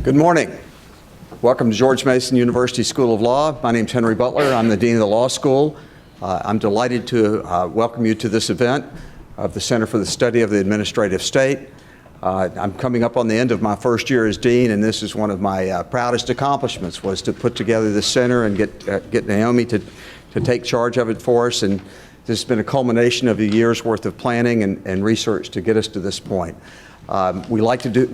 Good morning. Welcome to George Mason University School of Law. My name is Henry Butler. I'm the Dean of the Law School. I'm delighted to welcome you to this event of the Center for the Study of the Administrative State. I'm coming up on the end of my first year as Dean, and this is one of my proudest accomplishments, was to put together this center and get Naomi to take charge of it for us. And this has been a culmination of a year's worth of planning and research to get us to this point. We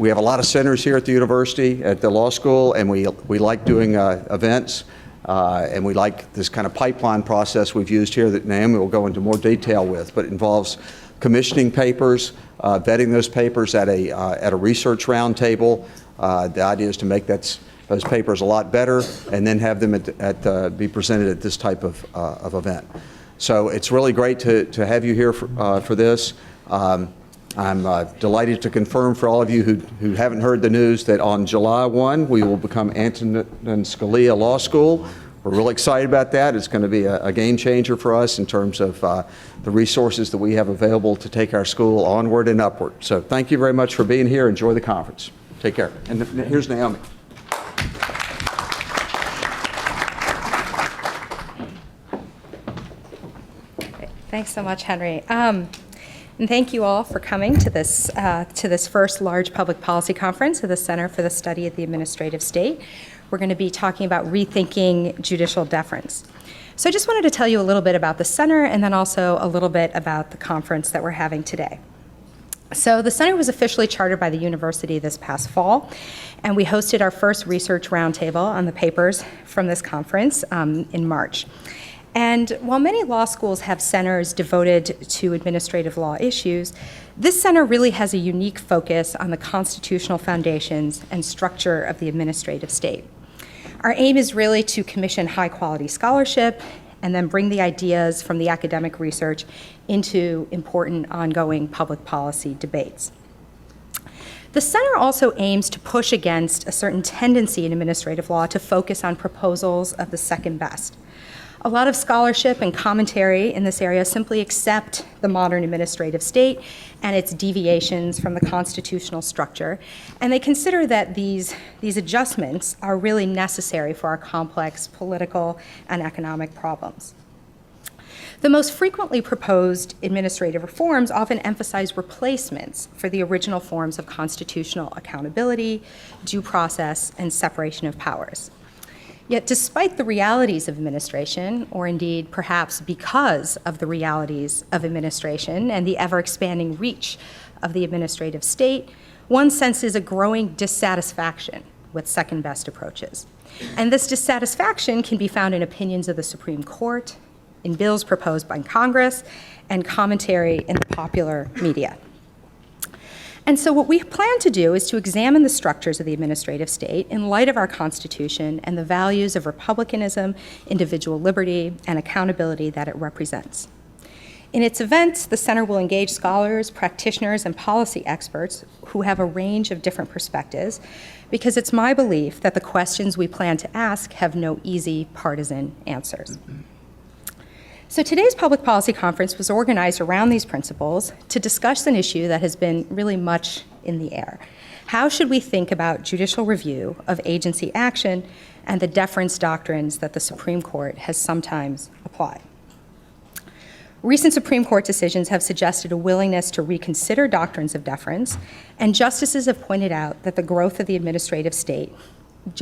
have a lot of centers here at the university, at the law school, and we like doing events, and we like this kind of pipeline process we've used here that Naomi will go into more detail with, but it involves commissioning papers, vetting those papers at a research roundtable. The idea is to make those papers a lot better and then have them be presented at this type of event. So it's really great to have you here for this. I'm delighted to confirm for all of you who haven't heard the news that on July 1, we will become Antonin Scalia Law School. We're really excited about that. It's going to be a game changer for us in terms of the resources that we have available to take our school onward and upward. So thank you very much for being here. Enjoy the conference. Take care. And here's Naomi. Thanks so much, Henry. And thank you all for coming to this first large public policy conference of the Center for the Study of the Administrative State. We're going to be talking about rethinking judicial deference. So I just wanted to tell you a little bit about the center and then also a little bit about the conference that we're having today. So the center was officially chartered by the university this past fall, and we hosted our first research roundtable on the papers from this conference in March. And while many law schools have centers devoted to administrative law issues, this center really has a unique focus on the constitutional foundations and structure of the administrative state. Our aim is really to commission high-quality scholarship and then bring the ideas from the academic research into important ongoing public policy debates. The center also aims to push against a certain tendency in administrative law to focus on proposals of the second best. A lot of scholarship and commentary in this area simply accept the modern administrative state and its deviations from the constitutional structure, and they consider that these adjustments are really necessary for our complex political and economic problems. The most frequently proposed administrative reforms often emphasize replacements for the original forms of constitutional accountability, due process, and separation of powers. Yet despite the realities of administration, or indeed perhaps because of the realities of administration and the ever-expanding reach of the administrative state, one senses a growing dissatisfaction with second-best approaches. And this dissatisfaction can be found in opinions of the Supreme Court, in bills proposed by Congress, and commentary in the popular media. And so what we plan to do is to examine the structures of the administrative state in light of our Constitution and the values of republicanism, individual liberty, and accountability that it represents. In its events, the center will engage scholars, practitioners, and policy experts who have a range of different perspectives, because it's my belief that the questions we plan to ask have no easy partisan answers. So today's public policy conference was organized around these principles to discuss an issue that has been really much in the air. How should we think about judicial review of agency action and the deference doctrines that the Supreme Court has sometimes applied? Recent Supreme Court decisions have suggested a willingness to reconsider doctrines of deference, and justices have pointed out that the growth of the administrative state,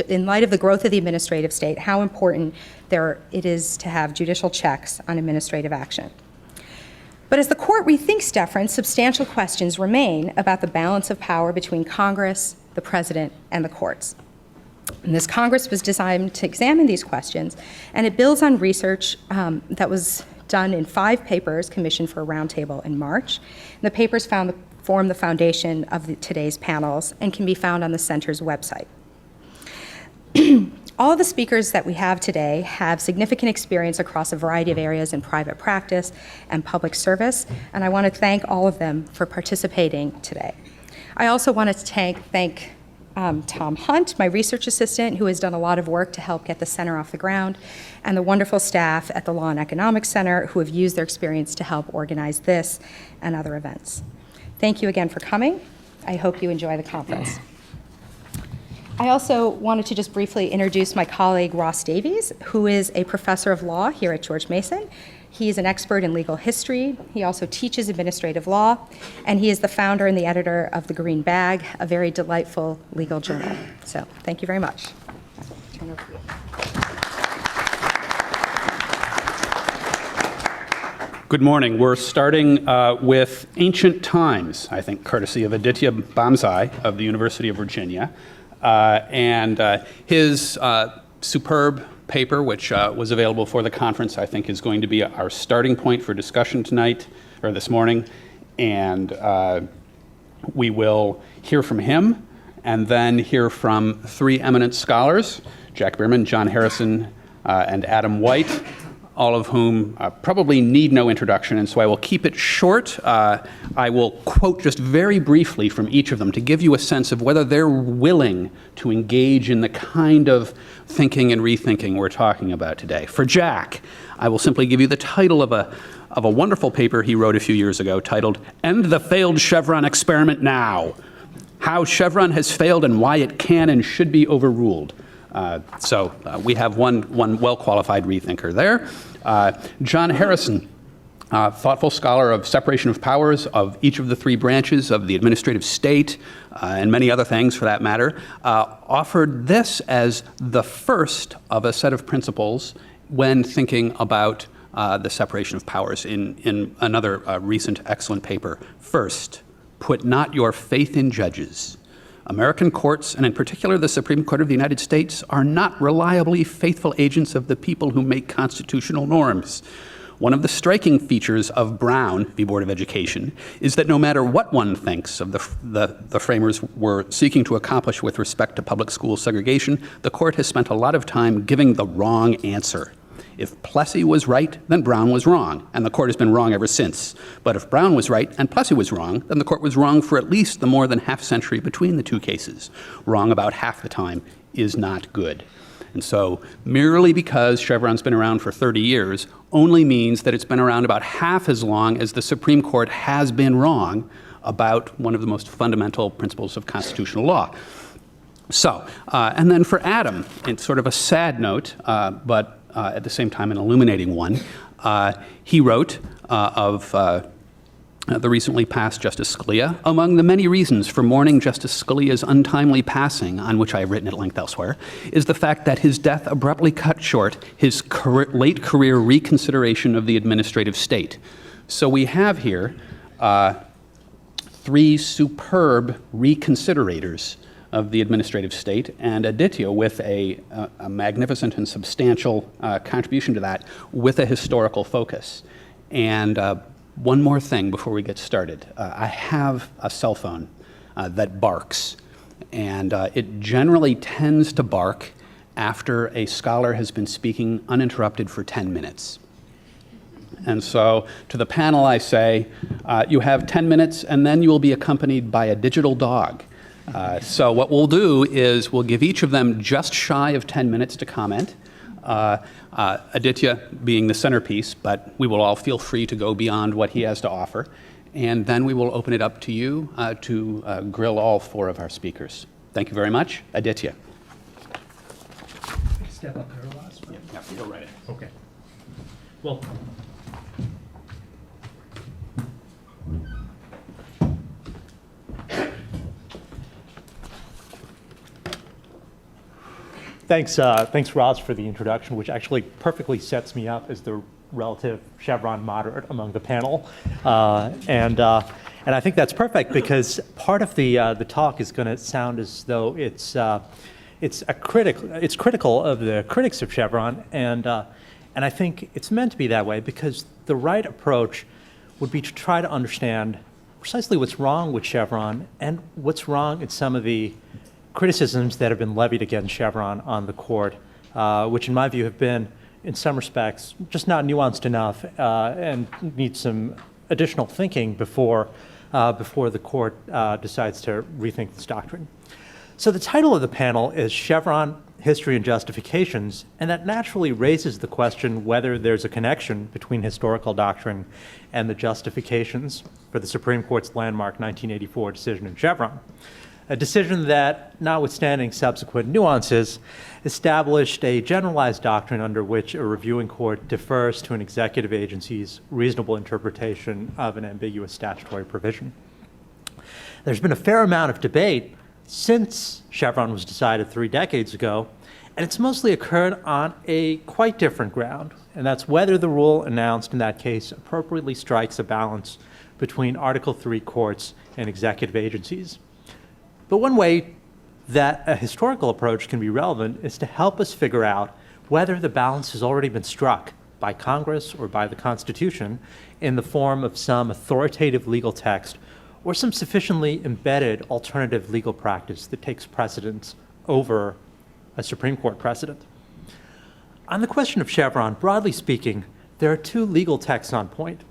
in light of the growth of the administrative state, how important it is to have judicial checks on administrative action. But as the court rethinks deference, substantial questions remain about the balance of power between Congress, the president, and the courts. And this Congress was designed to examine these questions, and it builds on research that was done in 5 papers commissioned for a roundtable in March. And the papers form the foundation of today's panels and can be found on the center's website. All of the speakers that we have today have significant experience across a variety of areas in private practice and public service, and I want to thank all of them for participating today. I also want to thank Tom Hunt, my research assistant, who has done a lot of work to help get the center off the ground, and the wonderful staff at the Law and Economics Center who have used their experience to help organize this and other events. Thank you again for coming. I hope you enjoy the conference. I also wanted to just briefly introduce my colleague Ross Davies, who is a professor of law here at George Mason. He is an expert in legal history. He also teaches administrative law, and he is the founder and the editor of The Green Bag, a very delightful legal journal. So thank you very much. Turn over to you. Good morning. We're starting with ancient times, I think, courtesy of Aditya Bamzai of the University of Virginia. And his superb paper, which was available for the conference, I think is going to be our starting point for discussion tonight, or this morning. And we will hear from him, and then hear from three eminent scholars, Jack Bierman, John Harrison, and Adam White, all of whom probably need no introduction, and so I will keep it short. I will quote just very briefly from each of them to give you a sense of whether they're willing to engage in the kind of thinking and rethinking we're talking about today. For Jack, I will simply give you the title of a wonderful paper he wrote a few years ago titled, "End the Failed Chevron Experiment Now: How Chevron Has Failed and Why It Can and Should Be Overruled." So we have one well-qualified rethinker there. John Harrison, thoughtful scholar of separation of powers of each of the three branches of the administrative state, and many other things for that matter, offered this as the first of a set of principles when thinking about the separation of powers in another recent excellent paper. First, put not your faith in judges. American courts, and in particular the Supreme Court of the United States, are not reliably faithful agents of the people who make constitutional norms. One of the striking features of Brown v. Board of Education is that no matter what one thinks of the framers were seeking to accomplish with respect to public school segregation, the court has spent a lot of time giving the wrong answer. If Plessy was right, then Brown was wrong, and the court has been wrong ever since. But if Brown was right and Plessy was wrong, then the court was wrong for at least the more than half century between the two cases. Wrong about half the time is not good. And so merely because Chevron's been around for 30 years only means that it's been around about half as long as the Supreme Court has been wrong about one of the most fundamental principles of constitutional law. So, and then for Adam, it's sort of a sad note, but at the same time an illuminating one. He wrote of the recently passed Justice Scalia, among the many reasons for mourning Justice Scalia's untimely passing, on which I have written at length elsewhere, is the fact that his death abruptly cut short his late career reconsideration of the administrative state. So we have here three superb reconsiderators of the administrative state, and Aditya with a magnificent and substantial contribution to that with a historical focus. And one more thing before we get started. I have a cell phone that barks, and it generally tends to bark after a scholar has been speaking uninterrupted for 10 minutes. And so to the panel I say, you have 10 minutes and then you will be accompanied by a digital dog. So what we'll do is we'll give each of them just shy of 10 minutes to comment. Aditya being the centerpiece, but we will all feel free to go beyond what he has to offer. And then we will open it up to you to grill all four of our speakers. Thank you very much. Aditya. Step up there, Ross. Yeah, you go right ahead. Okay. Well, thanks, Ross, for the introduction, which actually perfectly sets me up as the relative Chevron moderate among the panel, and I think that's perfect because part of the talk is going to sound as though it's critical of the critics of Chevron, and I think it's meant to be that way because the right approach would be to try to understand precisely what's wrong with Chevron and what's wrong in some of the criticisms that have been levied against Chevron on the court, which in my view have been, in some respects, just not nuanced enough and need some additional thinking before the court decides to rethink this doctrine. So the title of the panel is Chevron, History and Justifications, and that naturally raises the question whether there's a connection between historical doctrine and the justifications for the Supreme Court's landmark 1984 decision in Chevron. a decision that, notwithstanding subsequent nuances, established a generalized doctrine under which a reviewing court defers to an executive agency's reasonable interpretation of an ambiguous statutory provision. There's been a fair amount of debate since Chevron was decided 3 decades ago, and it's mostly occurred on a quite different ground, and that's whether the rule announced in that case appropriately strikes a balance between Article III courts and executive agencies. But one way that a historical approach can be relevant is to help us figure out whether the balance has already been struck by Congress or by the Constitution in the form of some authoritative legal text or some sufficiently embedded alternative legal practice that takes precedence over a Supreme Court precedent. On the question of Chevron, broadly speaking, there are 2 legal texts on point.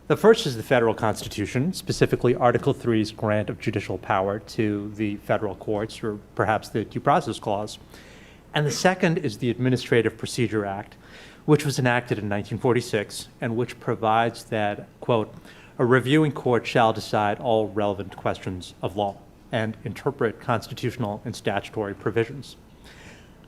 The first is the federal Constitution, specifically Article III's grant of judicial power to the federal courts, or perhaps the Due Process Clause. And the second is the Administrative Procedure Act, which was enacted in 1946 and which provides that, quote, a reviewing court shall decide all relevant questions of law and interpret constitutional and statutory provisions.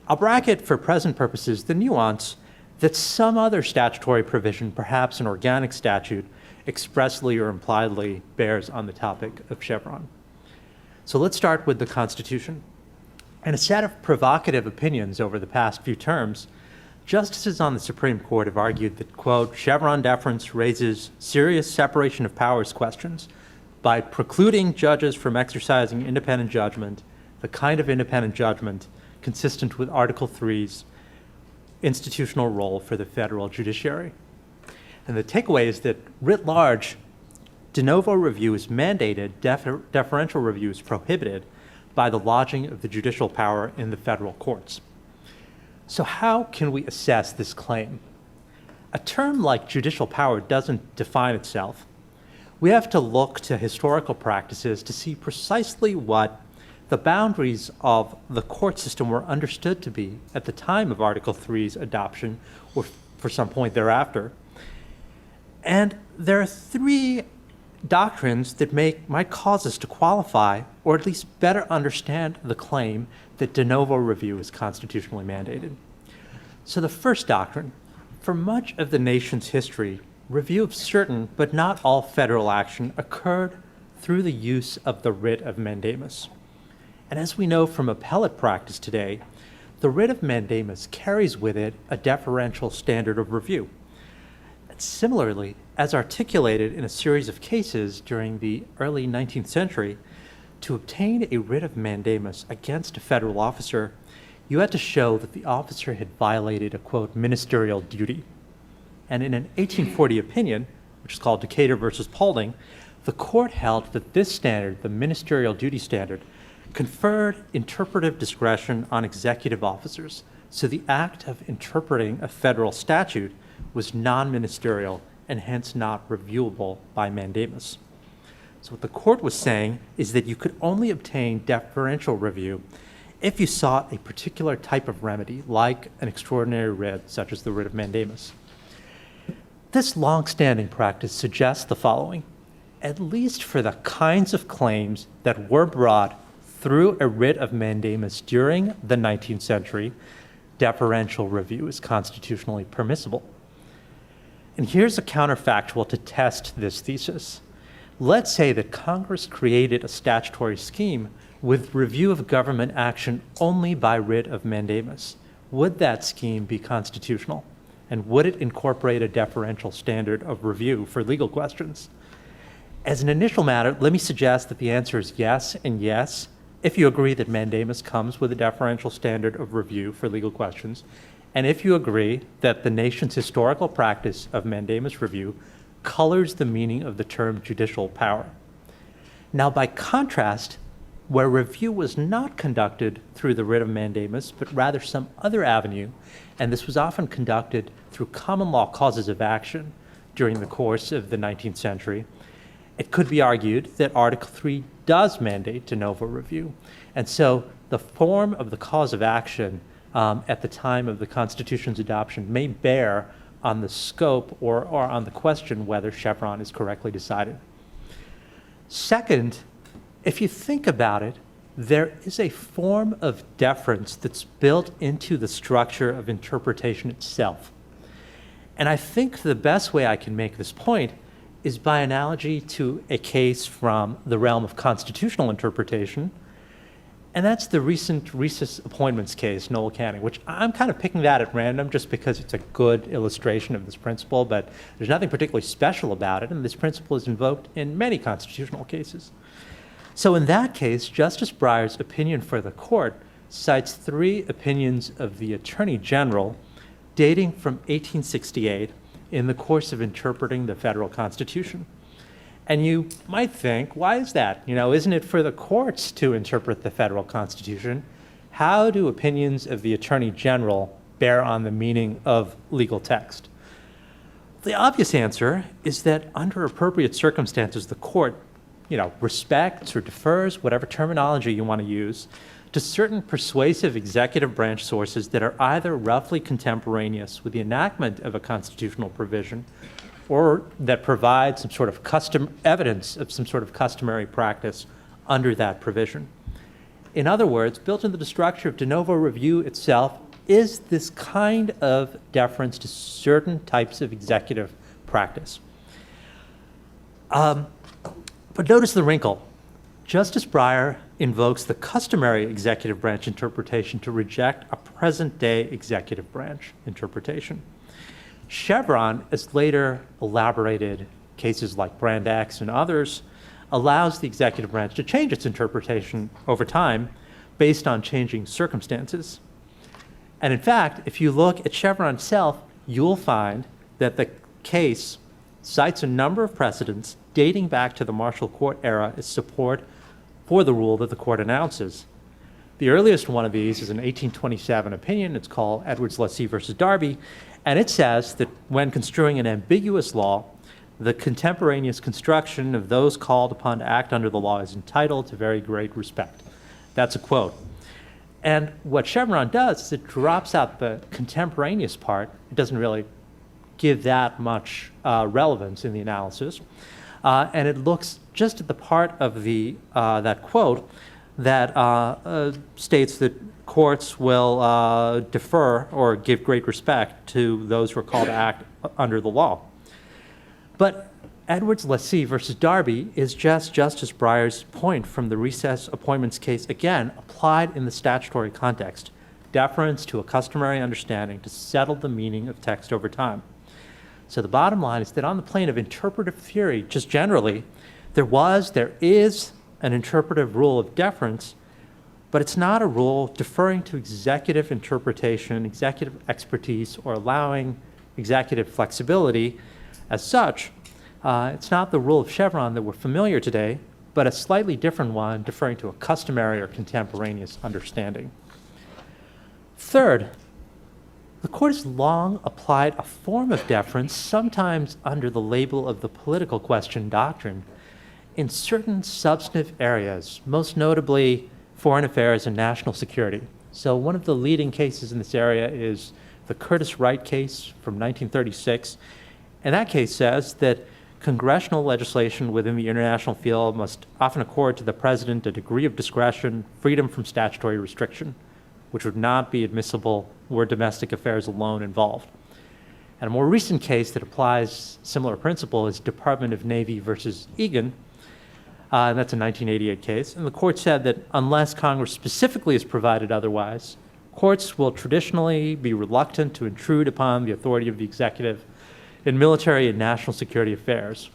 I'll bracket for present purposes the nuance that some other statutory provision, perhaps an organic statute, expressly or impliedly bears on the topic of Chevron. So let's start with the Constitution. In a set of provocative opinions over the past few terms, justices on the Supreme Court have argued that, quote, Chevron deference raises serious separation of powers questions by precluding judges from exercising independent judgment, the kind of independent judgment consistent with Article III's institutional role for the federal judiciary. And the takeaway is that, writ large, de novo review is mandated, deferential review is prohibited by the lodging of the judicial power in the federal courts. So how can we assess this claim? A term like judicial power doesn't define itself. We have to look to historical practices to see precisely what the boundaries of the court system were understood to be at the time of Article III's adoption or for some point thereafter. And there are 3 doctrines that might cause us to qualify or at least better understand the claim that de novo review is constitutionally mandated. So the first doctrine, for much of the nation's history, review of certain but not all federal action occurred through the use of the writ of mandamus. And as we know from appellate practice today, the writ of mandamus carries with it a deferential standard of review. And similarly, as articulated in a series of cases during the early 19th century, to obtain a writ of mandamus against a federal officer, you had to show that the officer had violated a, quote, ministerial duty. And in an 1840 opinion, which is called Decatur versus Paulding, the court held that this standard, the ministerial duty standard, conferred interpretive discretion on executive officers. So the act of interpreting a federal statute was non-ministerial and hence not reviewable by mandamus. So what the court was saying is that you could only obtain deferential review if you sought a particular type of remedy, like an extraordinary writ, such as the writ of mandamus. This long-standing practice suggests the following: at least for the kinds of claims that were brought through a writ of mandamus during the 19th century, deferential review is constitutionally permissible. And here's a counterfactual to test this thesis. Let's say that Congress created a statutory scheme with review of government action only by writ of mandamus. Would that scheme be constitutional? And would it incorporate a deferential standard of review for legal questions? As an initial matter, let me suggest that the answer is yes and yes, if you agree that mandamus comes with a deferential standard of review for legal questions, and if you agree that the nation's historical practice of mandamus review colors the meaning of the term judicial power. Now, by contrast, where review was not conducted through the writ of mandamus, but rather some other avenue, and this was often conducted through common law causes of action during the course of the 19th century, it could be argued that Article III does mandate de novo review. And so the form of the cause of action at the time of the Constitution's adoption may bear on the scope or on the question whether Chevron is correctly decided. Second, if you think about it, there is a form of deference that's built into the structure of interpretation itself. And I think the best way I can make this point is by analogy to a case from the realm of constitutional interpretation, and that's the recent recess appointments case, Noel Canning, which I'm kind of picking that at random just because it's a good illustration of this principle, but there's nothing particularly special about it, and this principle is invoked in many constitutional cases. So in that case, Justice Breyer's opinion for the court cites 3 opinions of the Attorney General dating from 1868 in the course of interpreting the federal Constitution. And you might think, why is that? Isn't it for the courts to interpret the federal Constitution? How do opinions of the Attorney General bear on the meaning of legal text? The obvious answer is that under appropriate circumstances, the court, respects or defers, whatever terminology you want to use, to certain persuasive executive branch sources that are either roughly contemporaneous with the enactment of a constitutional provision or that provide some sort of evidence of some sort of customary practice under that provision. In other words, built into the structure of de novo review itself is this kind of deference to certain types of executive practice. But notice the wrinkle. Justice Breyer invokes the customary executive branch interpretation to reject a present-day executive branch interpretation. Chevron, as later elaborated cases like Brand X and others, allows the executive branch to change its interpretation over time based on changing circumstances. And in fact, if you look at Chevron itself, you'll find that the case cites a number of precedents dating back to the Marshall Court era as support for the rule that the court announces. The earliest one of these is an 1827 opinion. It's called Edwards-Lessee versus Darby, and it says that when construing an ambiguous law, the contemporaneous construction of those called upon to act under the law is entitled to very great respect. That's a quote. And what Chevron does is it drops out the contemporaneous part. It doesn't really give that much relevance in the analysis. And it looks just at the part of that quote that states that courts will defer or give great respect to those who are called to act under the law. But Edwards-Lessee versus Darby is just Justice Breyer's point from the recess appointments case, again, applied in the statutory context, deference to a customary understanding to settle the meaning of text over time. So the bottom line is that on the plane of interpretive theory, just generally, there is an interpretive rule of deference, but it's not a rule deferring to executive interpretation, executive expertise, or allowing executive flexibility. As such, it's not the rule of Chevron that we're familiar today, but a slightly different one deferring to a customary or contemporaneous understanding. Third, the court has long applied a form of deference, sometimes under the label of the political question doctrine, in certain substantive areas, most notably foreign affairs and national security. So one of the leading cases in this area is the Curtis Wright case from 1936. And that case says that congressional legislation within the international field must often accord to the president a degree of discretion, freedom from statutory restriction, which would not be admissible were domestic affairs alone involved. And a more recent case that applies similar principle is Department of Navy versus Egan, and that's a 1988 case. And the court said that unless Congress specifically has provided otherwise, courts will traditionally be reluctant to intrude upon the authority of the executive in military and national security affairs.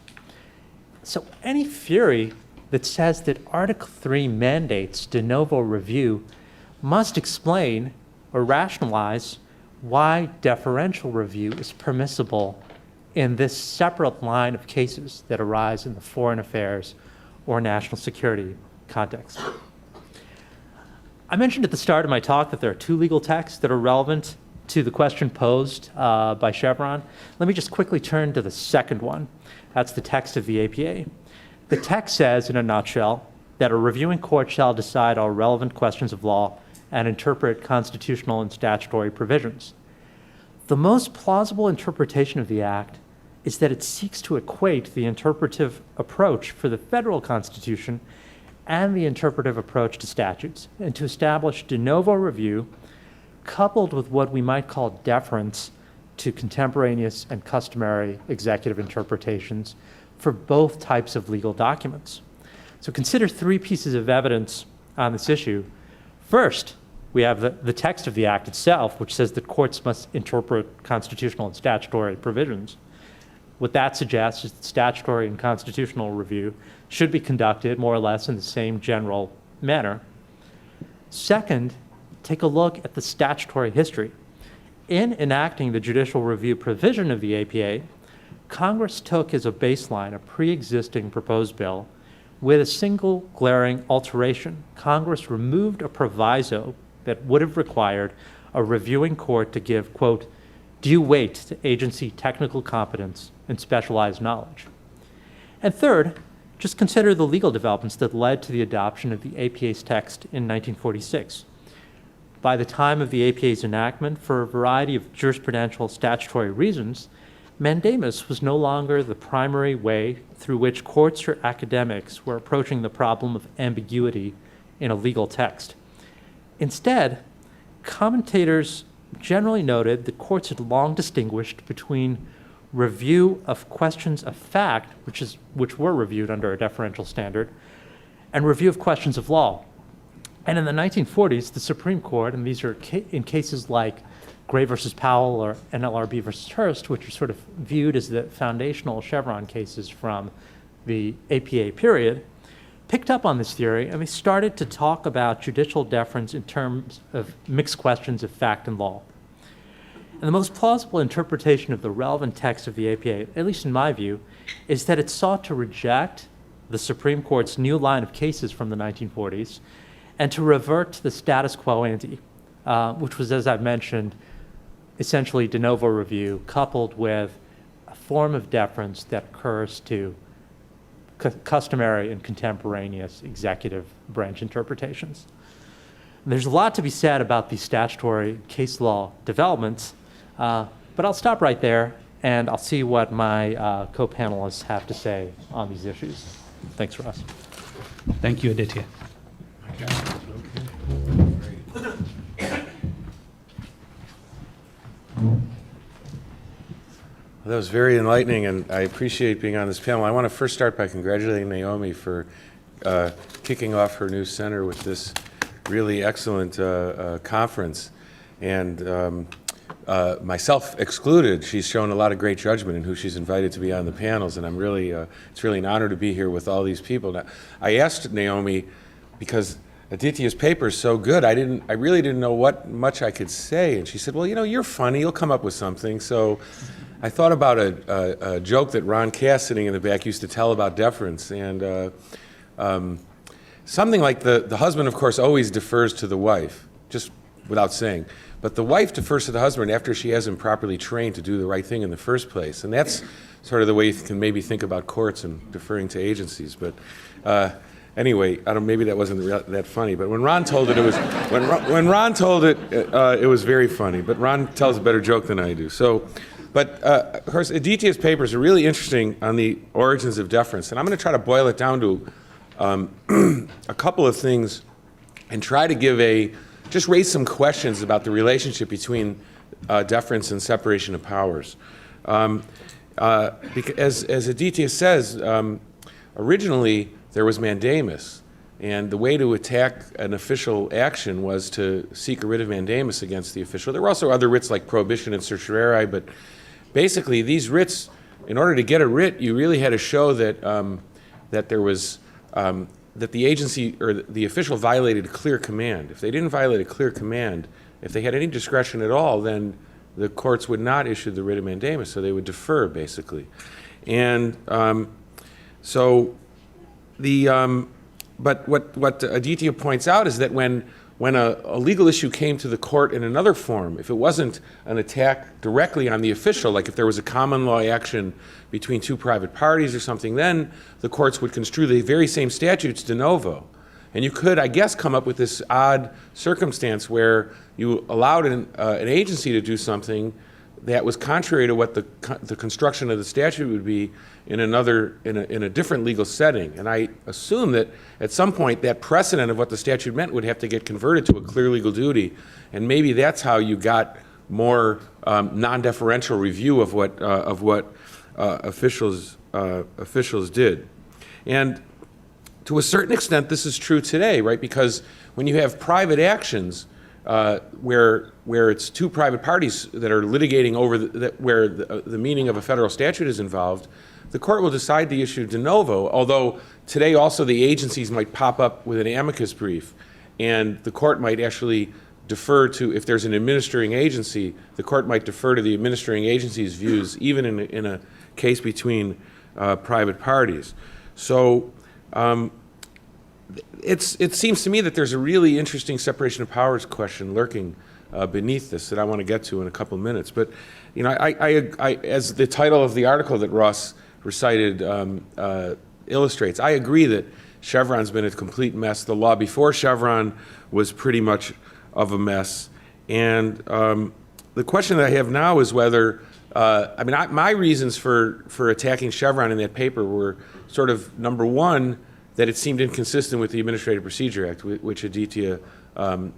So any theory that says that Article 3 mandates de novo review must explain or rationalize why deferential review is permissible in this separate line of cases that arise in the foreign affairs or national security context. I mentioned at the start of my talk that there are 2 legal texts that are relevant to the question posed by Chevron. Let me just quickly turn to the second one. That's the text of the APA. The text says, in a nutshell, that a reviewing court shall decide all relevant questions of law and interpret constitutional and statutory provisions. The most plausible interpretation of the Act is that it seeks to equate the interpretive approach for the federal Constitution and the interpretive approach to statutes, and to establish de novo review coupled with what we might call deference to contemporaneous and customary executive interpretations for both types of legal documents. So consider three pieces of evidence on this issue. First, we have the text of the Act itself, which says that courts must interpret constitutional and statutory provisions. What that suggests is that statutory and constitutional review should be conducted more or less in the same general manner. Second, take a look at the statutory history. In enacting the judicial review provision of the APA, Congress took as a baseline a pre-existing proposed bill with a single glaring alteration. Congress removed a proviso that would have required a reviewing court to give, quote, due weight to agency technical competence and specialized knowledge. And third, just consider the legal developments that led to the adoption of the APA's text in 1946. By the time of the APA's enactment, for a variety of jurisprudential statutory reasons, mandamus was no longer the primary way through which courts or academics were approaching the problem of ambiguity in a legal text. Instead, commentators generally noted that courts had long distinguished between review of questions of fact, which were reviewed under a deferential standard, and review of questions of law. And in the 1940s, the Supreme Court, and these are in cases like Gray versus Powell or NLRB versus Hearst, which are sort of viewed as the foundational Chevron cases from the APA period, picked up on this theory, and they started to talk about judicial deference in terms of mixed questions of fact and law. And the most plausible interpretation of the relevant text of the APA, at least in my view, is that it sought to reject the Supreme Court's new line of cases from the 1940s and to revert to the status quo ante, which was, as I've mentioned, essentially de novo review coupled with a form of deference that occurs to customary and contemporaneous executive branch interpretations. And there's a lot to be said about these statutory case law developments, but I'll stop right there and I'll see what my co-panelists have to say on these issues. Thanks, Ross. Thank you, Aditya. That was very enlightening, and I appreciate being on this panel. I want to first start by congratulating Naomi for kicking off her new center with this really excellent conference. And myself excluded, she's shown a lot of great judgment in who she's invited to be on the panels, and I'm really, it's really an honor to be here with all these people. Now, I asked Naomi, because Aditya's paper is so good, I really didn't know what much I could say, and she said, well, you know, you're funny, you'll come up with something. So I thought about a joke that Ron Cass, sitting in the back, used to tell about deference, and something like the husband, of course, always defers to the wife, just without saying. But the wife defers to the husband after she has him properly trained to do the right thing in the first place. And that's sort of the way you can maybe think about courts and deferring to agencies. But anyway, maybe that wasn't that funny. But when Ron told it, it was when Ron told it, it was very funny. But Ron tells a better joke than I do. So, but of course, Aditya's papers are really interesting on the origins of deference. And I'm going to try to boil it down to a couple of things and try to just raise some questions about the relationship between deference and separation of powers. Because as Aditya says, originally there was mandamus, and the way to attack an official action was to seek a writ of mandamus against the official. There were also other writs like prohibition and certiorari, but basically these writs, in order to get a writ, you really had to show that that there was that the agency or the official violated a clear command. If they didn't violate a clear command, if they had any discretion at all, then the courts would not issue the writ of mandamus, so they would defer, basically. And but what Aditya points out is that when a legal issue came to the court in another form, if it wasn't an attack directly on the official, like if there was a common law action between two private parties or something, then the courts would construe the very same statutes de novo. And you could, I guess, come up with this odd circumstance where you allowed an agency to do something that was contrary to what the construction of the statute would be in a different legal setting. And I assume that at some point that precedent of what the statute meant would have to get converted to a clear legal duty, and maybe that's how you got more non-deferential review of what officials did. And to a certain extent, this is true today, right? Because when you have private actions where it's two private parties that are litigating over where the meaning of a federal statute is involved, the court will decide the issue de novo, although today also the agencies might pop up with an amicus brief, and the court might actually defer to, if there's an administering agency, the court might defer to the administering agency's views, even in a case between private parties. So it seems to me that there's a really interesting separation of powers question lurking beneath this that I want to get to in a couple of minutes. But you know, I as the title of the article that Ross recited illustrates, I agree that Chevron's been a complete mess. The law before Chevron was pretty much of a mess. And the question that I have now is whether, my reasons for attacking Chevron in that paper were sort of, number one, that it seemed inconsistent with the Administrative Procedure Act, which Aditya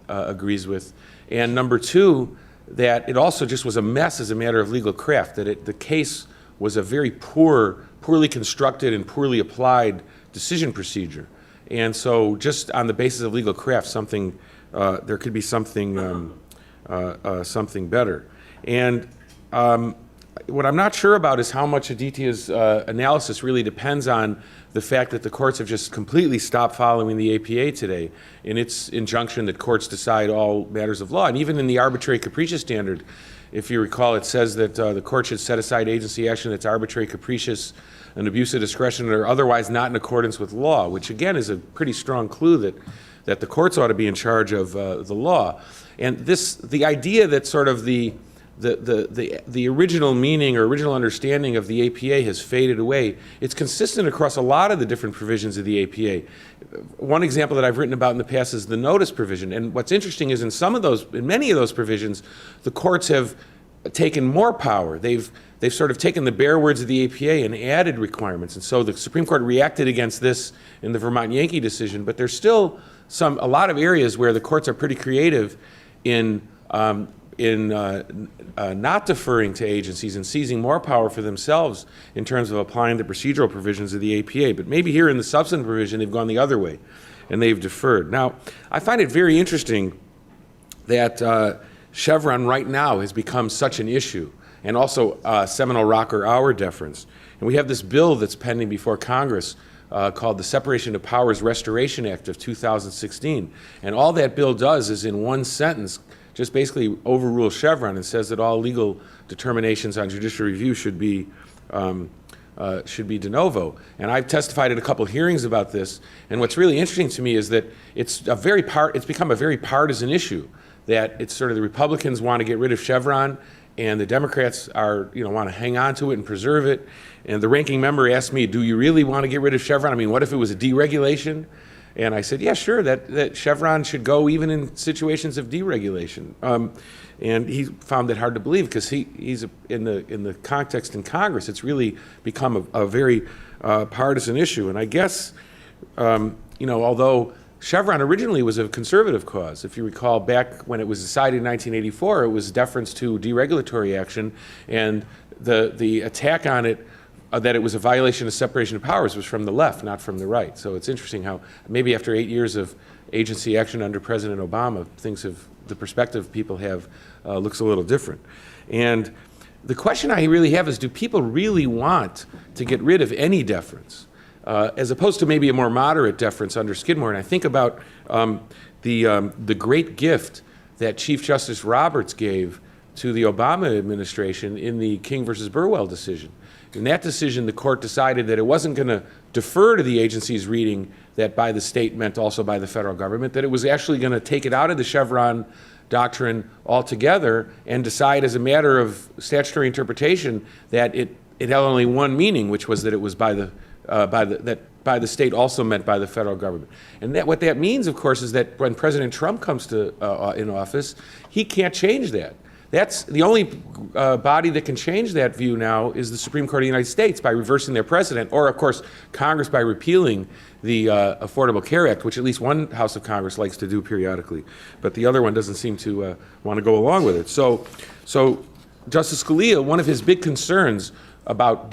agrees with. And number two, that it also just was a mess as a matter of legal craft, that the case was a very poorly constructed and poorly applied decision procedure. And so just on the basis of legal craft, there could be something better. And what I'm not sure about is how much Aditya's analysis really depends on the fact that the courts have just completely stopped following the APA today in its injunction that courts decide all matters of law. And even in the arbitrary capricious standard, if you recall, it says that the court should set aside agency action that's arbitrary, capricious, an abuse of discretion, or otherwise not in accordance with law, which again is a pretty strong clue that the courts ought to be in charge of the law. And the idea that sort of the original meaning or original understanding of the APA has faded away, it's consistent across a lot of the different provisions of the APA. One example that I've written about in the past is the notice provision. And what's interesting is in many of those provisions, the courts have taken more power. They've sort of taken the bare words of the APA and added requirements. And so the Supreme Court reacted against this in the Vermont Yankee decision, but there's still a lot of areas where the courts are pretty creative in not deferring to agencies and seizing more power for themselves in terms of applying the procedural provisions of the APA. But maybe here in the substantive provision, they've gone the other way, and they've deferred. Now, I find it very interesting that Chevron right now has become such an issue, and also Seminole Rock or Auer deference. And we have this bill that's pending before Congress called the Separation of Powers Restoration Act of 2016. And all that bill does is in one sentence just basically overrules Chevron and says that all legal determinations on judicial review should be de novo. And I've testified at a couple hearings about this. And what's really interesting to me is that it's become a very partisan issue. That it's sort of the Republicans want to get rid of Chevron, and the Democrats want to hang on to it and preserve it. And the ranking member asked me, "Do you really want to get rid of Chevron? I mean, what if it was a deregulation?" And I said, "Yeah, sure. That Chevron should go even in situations of deregulation." And he found that hard to believe because he's in the context in Congress. It's really become a very partisan issue. And I guess although Chevron originally was a conservative cause. If you recall, back when it was decided in 1984, it was deference to deregulatory action, and the attack on it, that it was a violation of separation of powers, was from the left, not from the right. So it's interesting how maybe after 8 years of agency action under President Obama, the perspective people have looks a little different. And the question I really have is, do people really want to get rid of any deference? As opposed to maybe a more moderate deference under Skidmore. And I think about the great gift that Chief Justice Roberts gave to the Obama administration in the King versus Burwell decision. In that decision, the court decided that it wasn't going to defer to the agency's reading that by the state meant also by the federal government, that it was actually going to take it out of the Chevron doctrine altogether and decide as a matter of statutory interpretation that it had only one meaning, which was that it was by the state also meant by the federal government. And what that means, of course, is that when President Trump comes in office, he can't change that. That's the only body that can change that view now is the Supreme Court of the United States by reversing their precedent, or of course Congress by repealing the Affordable Care Act, which at least one House of Congress likes to do periodically, but the other one doesn't seem to want to go along with it. So Justice Scalia, one of his big concerns about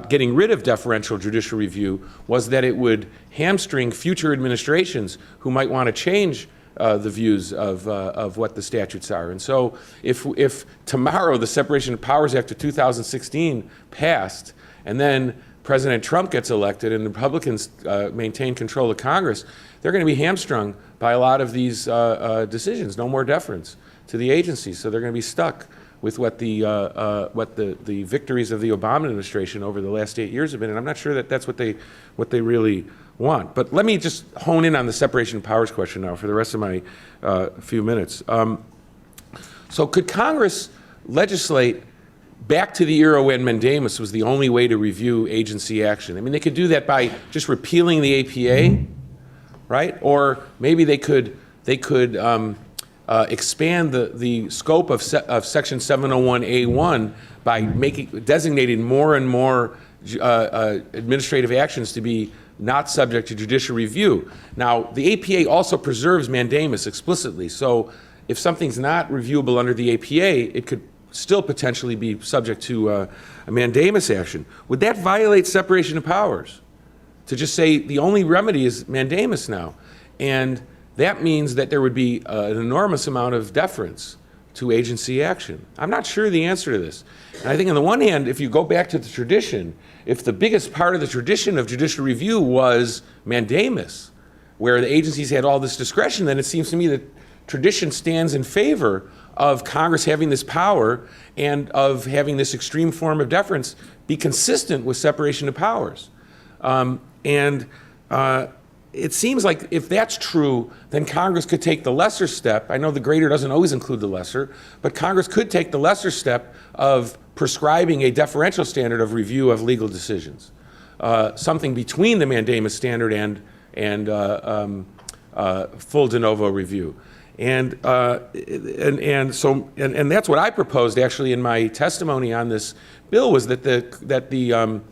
getting rid of deferential judicial review was that it would hamstring future administrations who might want to change the views of what the statutes are. And so if tomorrow the Separation of Powers Act of 2016 passed, and then President Trump gets elected and the Republicans maintain control of Congress, they're going to be hamstrung by a lot of these decisions. No more deference to the agencies, so they're going to be stuck with what the victories of the Obama administration over the last 8 years have been. And I'm not sure that that's what they really want. But let me just hone in on the separation of powers question now for the rest of my few minutes. So could Congress legislate back to the era when mandamus was the only way to review agency action? I mean, they could do that by just repealing the APA, right? Or maybe they could expand the scope of Section 701A1 by designating more and more administrative actions to be not subject to judicial review. Now, the APA also preserves mandamus explicitly, so if something's not reviewable under the APA, it could still potentially be subject to a mandamus action. Would that violate separation of powers? To just say the only remedy is mandamus now, and that means that there would be an enormous amount of deference to agency action. I'm not sure the answer to this. And I think on the one hand, if you go back to the tradition, if the biggest part of the tradition of judicial review was mandamus, where the agencies had all this discretion, then it seems to me that tradition stands in favor of Congress having this power and of having this extreme form of deference be consistent with separation of powers. It seems like if that's true, then Congress could take the lesser step. I know the greater doesn't always include the lesser, but Congress could take the lesser step of prescribing a deferential standard of review of legal decisions, something between the mandamus standard and full de novo review. And that's what I proposed actually in my testimony on this bill, was that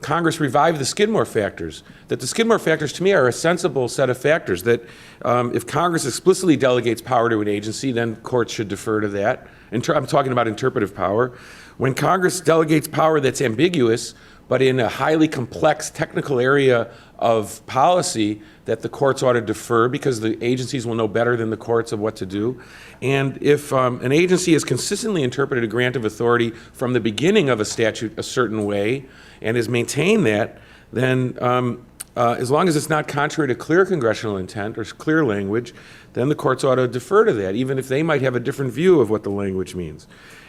Congress revive the Skidmore factors. That the Skidmore factors, to me, are a sensible set of factors. That if Congress explicitly delegates power to an agency, then courts should defer to that. I'm talking about interpretive power. When Congress delegates power that's ambiguous, but in a highly complex technical area of policy, that the courts ought to defer because the agencies will know better than the courts of what to do. And if an agency has consistently interpreted a grant of authority from the beginning of a statute a certain way and has maintained that, then as long as it's not contrary to clear congressional intent or clear language, then the courts ought to defer to that, even if they might have a different view of what the language means.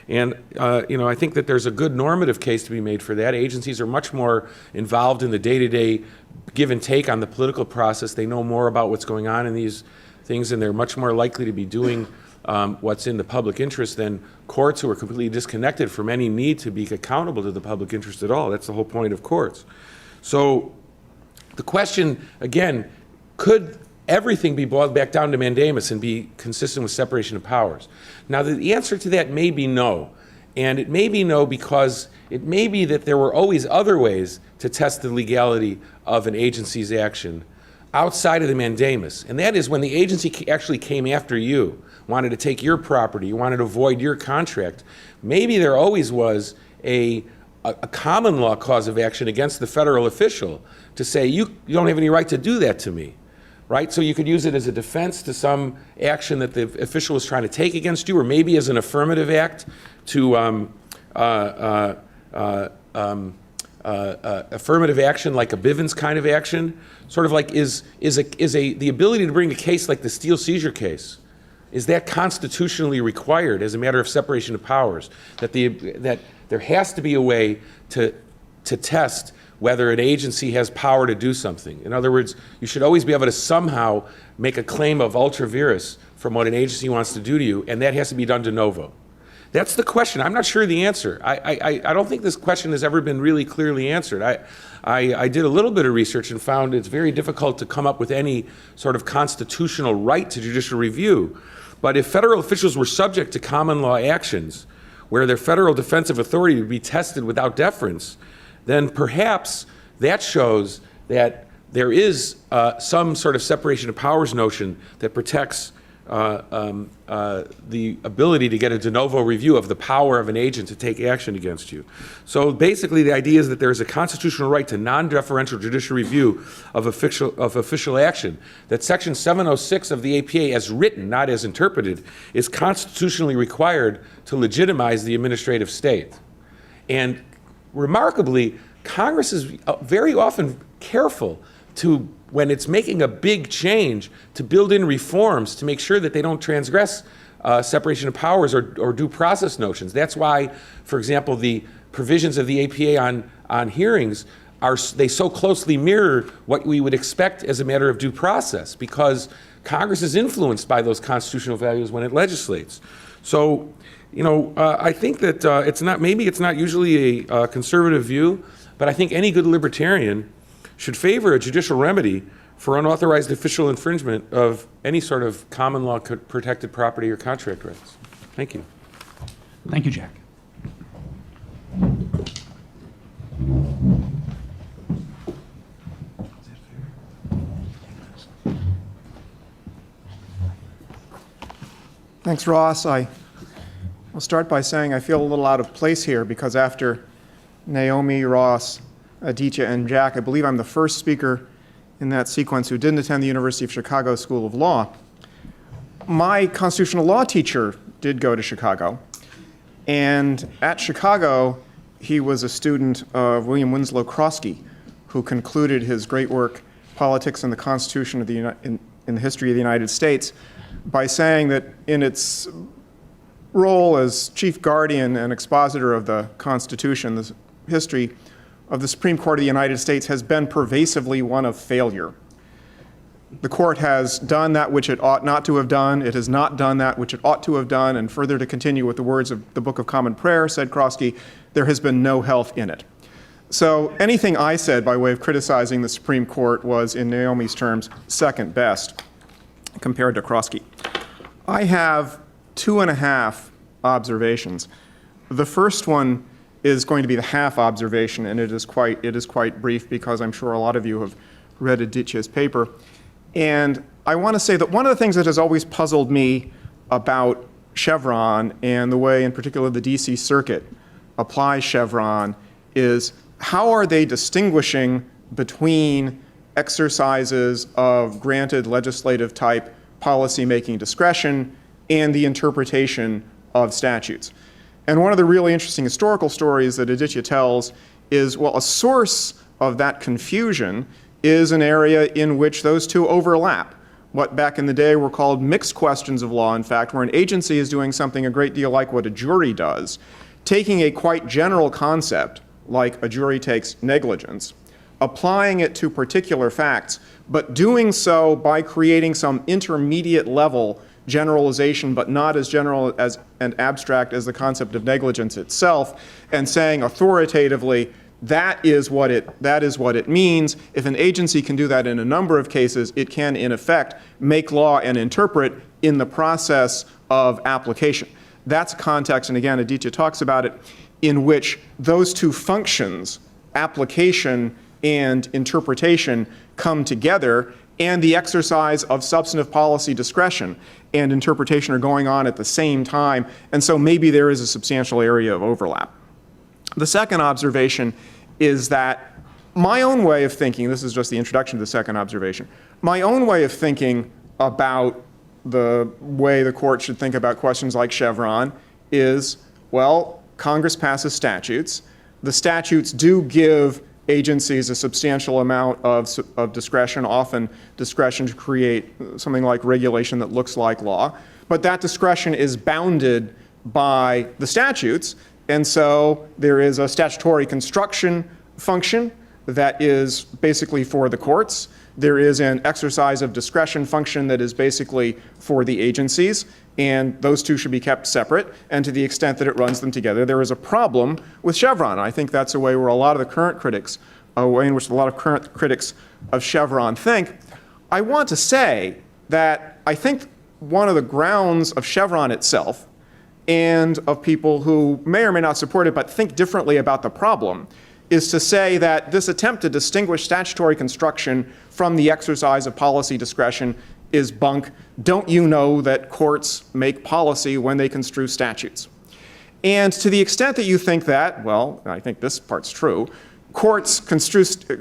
And I think that there's a good normative case to be made for that. Agencies are much more involved in the day-to-day give and take on the political process. They know more about what's going on in these things, and they're much more likely to be doing what's in the public interest than courts, who are completely disconnected from any need to be accountable to the public interest at all. That's the whole point of courts. So the question, again, could everything be boiled back down to mandamus and be consistent with separation of powers? Now, the answer to that may be no. And it may be no because it may be that there were always other ways to test the legality of an agency's action outside of the mandamus. And that is when the agency actually came after you, wanted to take your property, wanted to void your contract. Maybe there always was a common law cause of action against the federal official to say, you don't have any right to do that to me. Right? So you could use it as a defense to some action that the official was trying to take against you, or maybe as an affirmative act to affirmative action like a Bivens kind of action, sort of like the ability to bring a case like the Steele seizure case, is that constitutionally required as a matter of separation of powers, that there has to be a way to test whether an agency has power to do something. In other words, you should always be able to somehow make a claim of ultra vires from what an agency wants to do to you, and that has to be done de novo. That's the question. I'm not sure the answer. I don't think this question has ever been really clearly answered. I did a little bit of research and found it's very difficult to come up with any sort of constitutional right to judicial review. But if federal officials were subject to common law actions where their federal defensive authority would be tested without deference, then perhaps that shows that there is some sort of separation of powers notion that protects the ability to get a de novo review of the power of an agent to take action against you. So basically the idea is that there is a constitutional right to non-deferential judicial review of official action, that Section 706 of the APA as written, not as interpreted, is constitutionally required to legitimize the administrative state. And remarkably, Congress is very often careful to, when it's making a big change, to build in reforms to make sure that they don't transgress separation of powers or due process notions. That's why, for example, the provisions of the APA on hearings they so closely mirror what we would expect as a matter of due process, because Congress is influenced by those constitutional values when it legislates. So, I think that maybe it's not usually a conservative view, but I think any good libertarian should favor a judicial remedy for unauthorized official infringement of any sort of common law protected property or contract rights. Thank you. Thank you, Jack. Thanks, Ross. I'll start by saying I feel a little out of place here because after Naomi, Ross, Aditya, and Jack, I believe I'm the first speaker in that sequence who didn't attend the University of Chicago School of Law. My constitutional law teacher did go to Chicago, and at Chicago, he was a student of William Winslow Crosky, who concluded his great work, Politics and the Constitution of in the History of the United States, by saying that in its role as chief guardian and expositor of the Constitution, the history of the Supreme Court of the United States has been pervasively one of failure. The court has done that which it ought not to have done. It has not done that which it ought to have done. And further to continue with the words of the Book of Common Prayer, said Crosky, there has been no health in it. So anything I said by way of criticizing the Supreme Court was, in Naomi's terms, second best compared to Crosky. I have 2.5 observations. The first one is going to be the half observation, and it is quite brief because I'm sure a lot of you have read Aditya's paper. And I want to say that one of the things that has always puzzled me about Chevron and the way, in particular, the DC Circuit applies Chevron is how are they distinguishing between exercises of granted legislative type policy-making discretion and the interpretation of statutes. And one of the really interesting historical stories that Aditya tells is, well, a source of that confusion is an area in which those two overlap. What back in the day were called mixed questions of law, in fact, where an agency is doing something a great deal like what a jury does, taking a quite general concept, like a jury takes negligence, applying it to particular facts, but doing so by creating some intermediate level generalization, but not as general as and abstract as the concept of negligence itself, and saying authoritatively, that is what it means. If an agency can do that in a number of cases, it can, in effect, make law and interpret in the process of application. That's a context, and again, Aditya talks about it, in which those two functions, application and interpretation, come together, and the exercise of substantive policy discretion and interpretation are going on at the same time, and so maybe there is a substantial area of overlap. The second observation is that my own way of thinking, this is just the introduction to the second observation, my own way of thinking about the way the court should think about questions like Chevron is, well, Congress passes statutes. The statutes do give agencies a substantial amount of discretion, often discretion to create something like regulation that looks like law. But that discretion is bounded by the statutes, and so there is a statutory construction function that is basically for the courts There is an exercise of discretion function that is basically for the agencies, and those two should be kept separate. And to the extent that it runs them together, there is a problem with Chevron. I think that's a way where a lot of the current critics, a way in which a lot of current critics of Chevron think. I want to say that I think one of the grounds of Chevron itself, and of people who may or may not support it but think differently about the problem, is to say that this attempt to distinguish statutory construction from the exercise of policy discretion is bunk. Don't you know that courts make policy when they construe statutes? And to the extent that you think that, well, I think this part's true, courts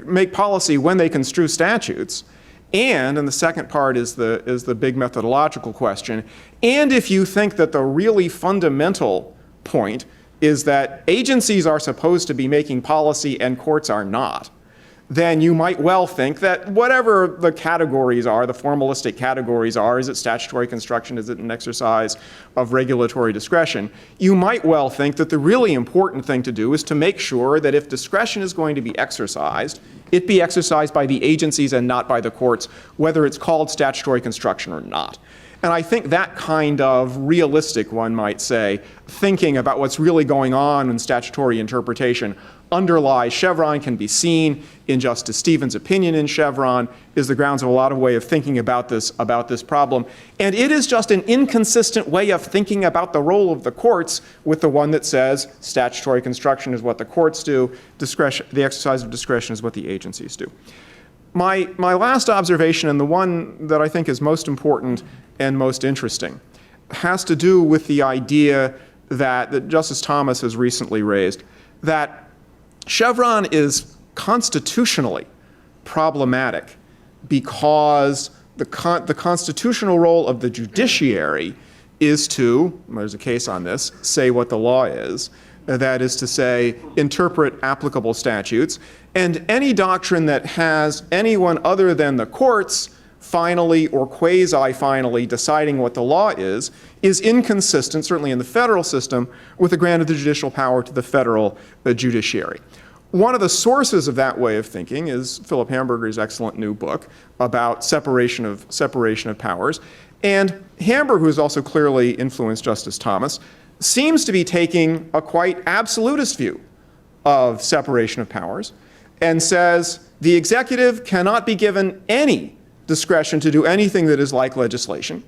make policy when they construe statutes, and the second part is the big methodological question, and if you think that the really fundamental point is that agencies are supposed to be making policy and courts are not, then you might well think that whatever the categories are, the formalistic categories are, is it statutory construction, is it an exercise of regulatory discretion, you might well think that the really important thing to do is to make sure that if discretion is going to be exercised, it be exercised by the agencies and not by the courts, whether it's called statutory construction or not. And I think that kind of realistic, one might say, thinking about what's really going on in statutory interpretation underlies Chevron, can be seen in Justice Stevens' opinion in Chevron, is the grounds of a lot of way of thinking about this problem. And it is just an inconsistent way of thinking about the role of the courts with the one that says statutory construction is what the courts do, the exercise of discretion is what the agencies do. My last observation, and the one that I think is most important and most interesting, has to do with the idea that Justice Thomas has recently raised, that Chevron is constitutionally problematic because the constitutional role of the judiciary is to, there's a case on this, say what the law is. That is to say, interpret applicable statutes. And any doctrine that has anyone other than the courts finally or quasi-finally deciding what the law is inconsistent, certainly in the federal system, with the grant of the judicial power to the federal judiciary. One of the sources of that way of thinking is Philip Hamburger's excellent new book about separation of powers. And Hamburger, who has also clearly influenced Justice Thomas, seems to be taking a quite absolutist view of separation of powers and says the executive cannot be given any discretion to do anything that is like legislation,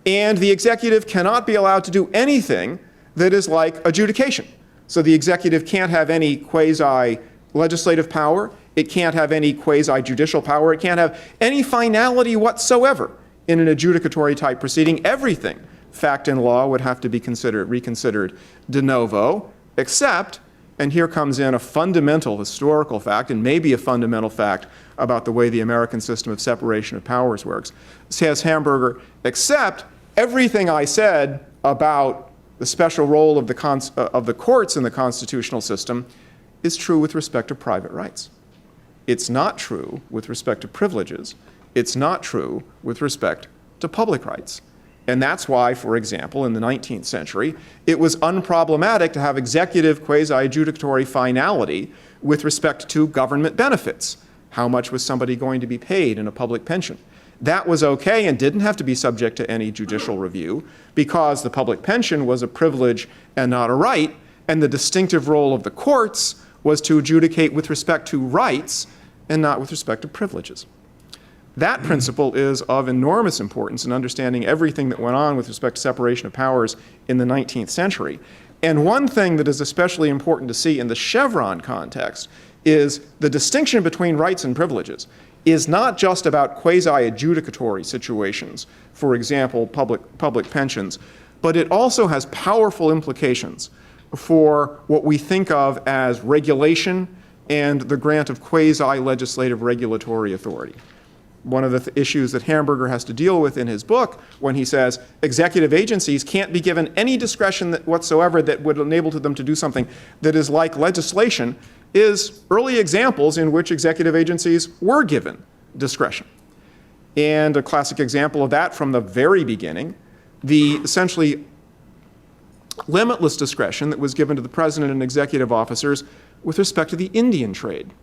and the executive cannot be allowed to do anything that is like adjudication. So the executive can't have any quasi-legislative power, it can't have any quasi-judicial power, it can't have any finality whatsoever in an adjudicatory type proceeding. Everything, fact and law, would have to be reconsidered de novo, except, and here comes in a fundamental historical fact, and maybe a fundamental fact about the way the American system of separation of powers works, says Hamburger, except everything I said about the special role of the courts in the constitutional system is true with respect to private rights. It's not true with respect to privileges. It's not true with respect to public rights. And that's why, for example, in the 19th century, it was unproblematic to have executive quasi-adjudicatory finality with respect to government benefits. How much was somebody going to be paid in a public pension? That was okay and didn't have to be subject to any judicial review because the public pension was a privilege and not a right, and the distinctive role of the courts was to adjudicate with respect to rights and not with respect to privileges. That principle is of enormous importance in understanding everything that went on with respect to separation of powers in the 19th century. And one thing that is especially important to see in the Chevron context is the distinction between rights and privileges is not just about quasi-adjudicatory situations, for example, public pensions, but it also has powerful implications for what we think of as regulation and the grant of quasi-legislative regulatory authority. One of the issues that Hamburger has to deal with in his book when he says executive agencies can't be given any discretion whatsoever that would enable them to do something that is like legislation is early examples in which executive agencies were given discretion. And a classic example of that from the very beginning, the essentially limitless discretion that was given to the president and executive officers with respect to the Indian trade.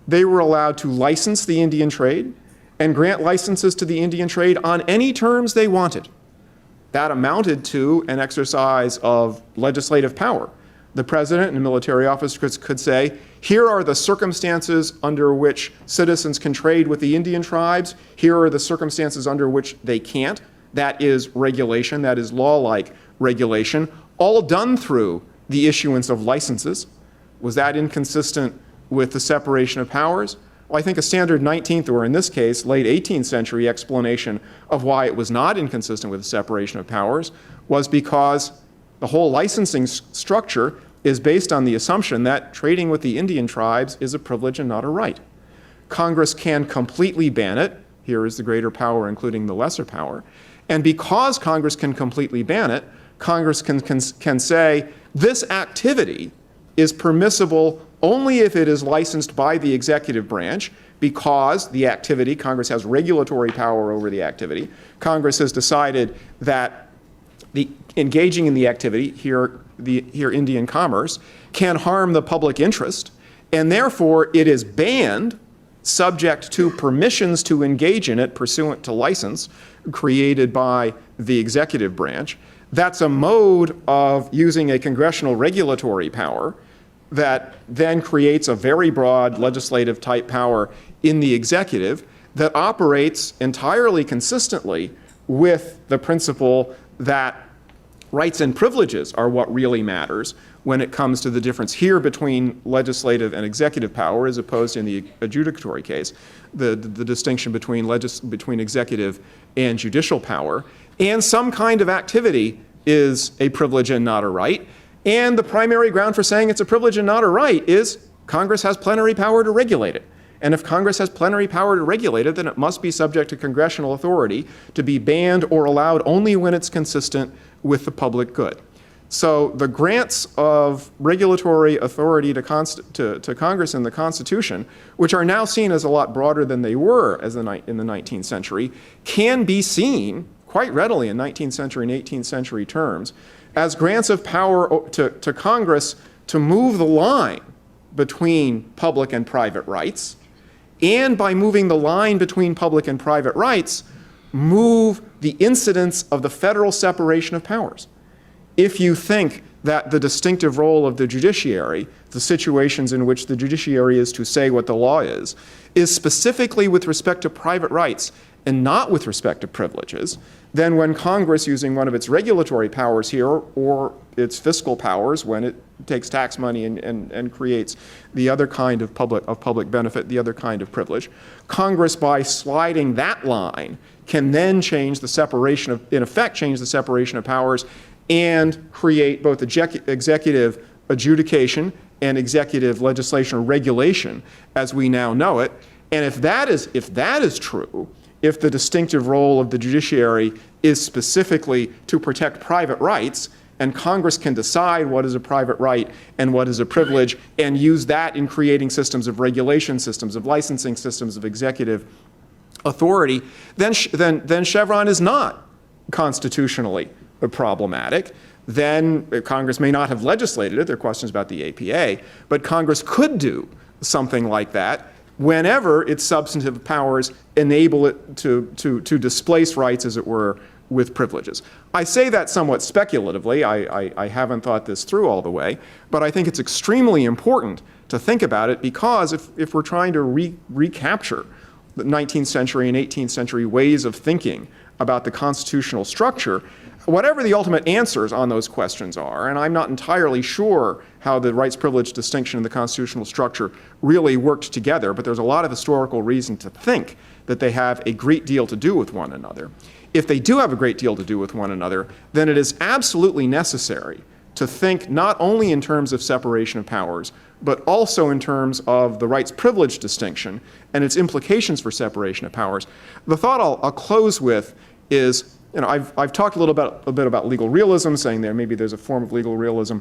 They were allowed to license the Indian trade, and grant licenses to the Indian trade on any terms they wanted. That amounted to an exercise of legislative power. The president and military officers could say, here are the circumstances under which citizens can trade with the Indian tribes. Here are the circumstances under which they can't. That is regulation, that is law-like regulation, all done through the issuance of licenses. Was that inconsistent with the separation of powers? Well, I think a standard 19th, or in this case, late 18th century explanation of why it was not inconsistent with the separation of powers was because the whole licensing structure is based on the assumption that trading with the Indian tribes is a privilege and not a right. Congress can completely ban it. Here is the greater power, including the lesser power. And because Congress can completely ban it, Congress can say this activity is permissible only if it is licensed by the executive branch, because the activity, Congress has regulatory power over the activity. Congress has decided that the engaging in the activity, here Indian commerce, can harm the public interest, and therefore it is banned, subject to permissions to engage in it pursuant to license created by the executive branch. That's a mode of using a congressional regulatory power that then creates a very broad legislative type power in the executive that operates entirely consistently with the principle that rights and privileges are what really matters when it comes to the difference here between legislative and executive power, as opposed to in the adjudicatory case, the distinction between executive and judicial power. And some kind of activity is a privilege and not a right. And the primary ground for saying it's a privilege and not a right is Congress has plenary power to regulate it. And if Congress has plenary power to regulate it, then it must be subject to congressional authority to be banned or allowed only when it's consistent with the public good. So the grants of regulatory authority to Congress in the Constitution, which are now seen as a lot broader than they were in the 19th century, can be seen quite readily in 19th century and 18th century terms as grants of power to Congress to move the line between public and private rights, and by moving the line between public and private rights, move the incidence of the federal separation of powers. If you think that the distinctive role of the judiciary, the situations in which the judiciary is to say what the law is specifically with respect to private rights and not with respect to privileges, then when Congress, using one of its regulatory powers here or its fiscal powers when it takes tax money and creates the other kind of public benefit, the other kind of privilege, Congress, by sliding that line, can then change the separation of, in effect, change the separation of powers and create both executive adjudication and executive legislation or regulation as we now know it. And if that is true, if the distinctive role of the judiciary is specifically to protect private rights, and Congress can decide what is a private right and what is a privilege, and use that in creating systems of regulation, systems of licensing, systems of executive authority, then Chevron is not constitutionally problematic. Then Congress may not have legislated it. There are questions about the APA, but Congress could do something like that whenever its substantive powers enable it to displace rights, as it were, with privileges. I say that somewhat speculatively. I haven't thought this through all the way, but I think it's extremely important to think about it, because if we're trying to recapture the 19th century and 18th century ways of thinking about the constitutional structure, whatever the ultimate answers on those questions are, and I'm not entirely sure how the rights-privilege distinction in the constitutional structure really worked together, but there's a lot of historical reason to think that they have a great deal to do with one another. If they do have a great deal to do with one another, then it is absolutely necessary to think not only in terms of separation of powers, but also in terms of the rights-privilege distinction and its implications for separation of powers. The thought I'll close with is, I've talked a little bit about legal realism, saying maybe there's a form of legal realism,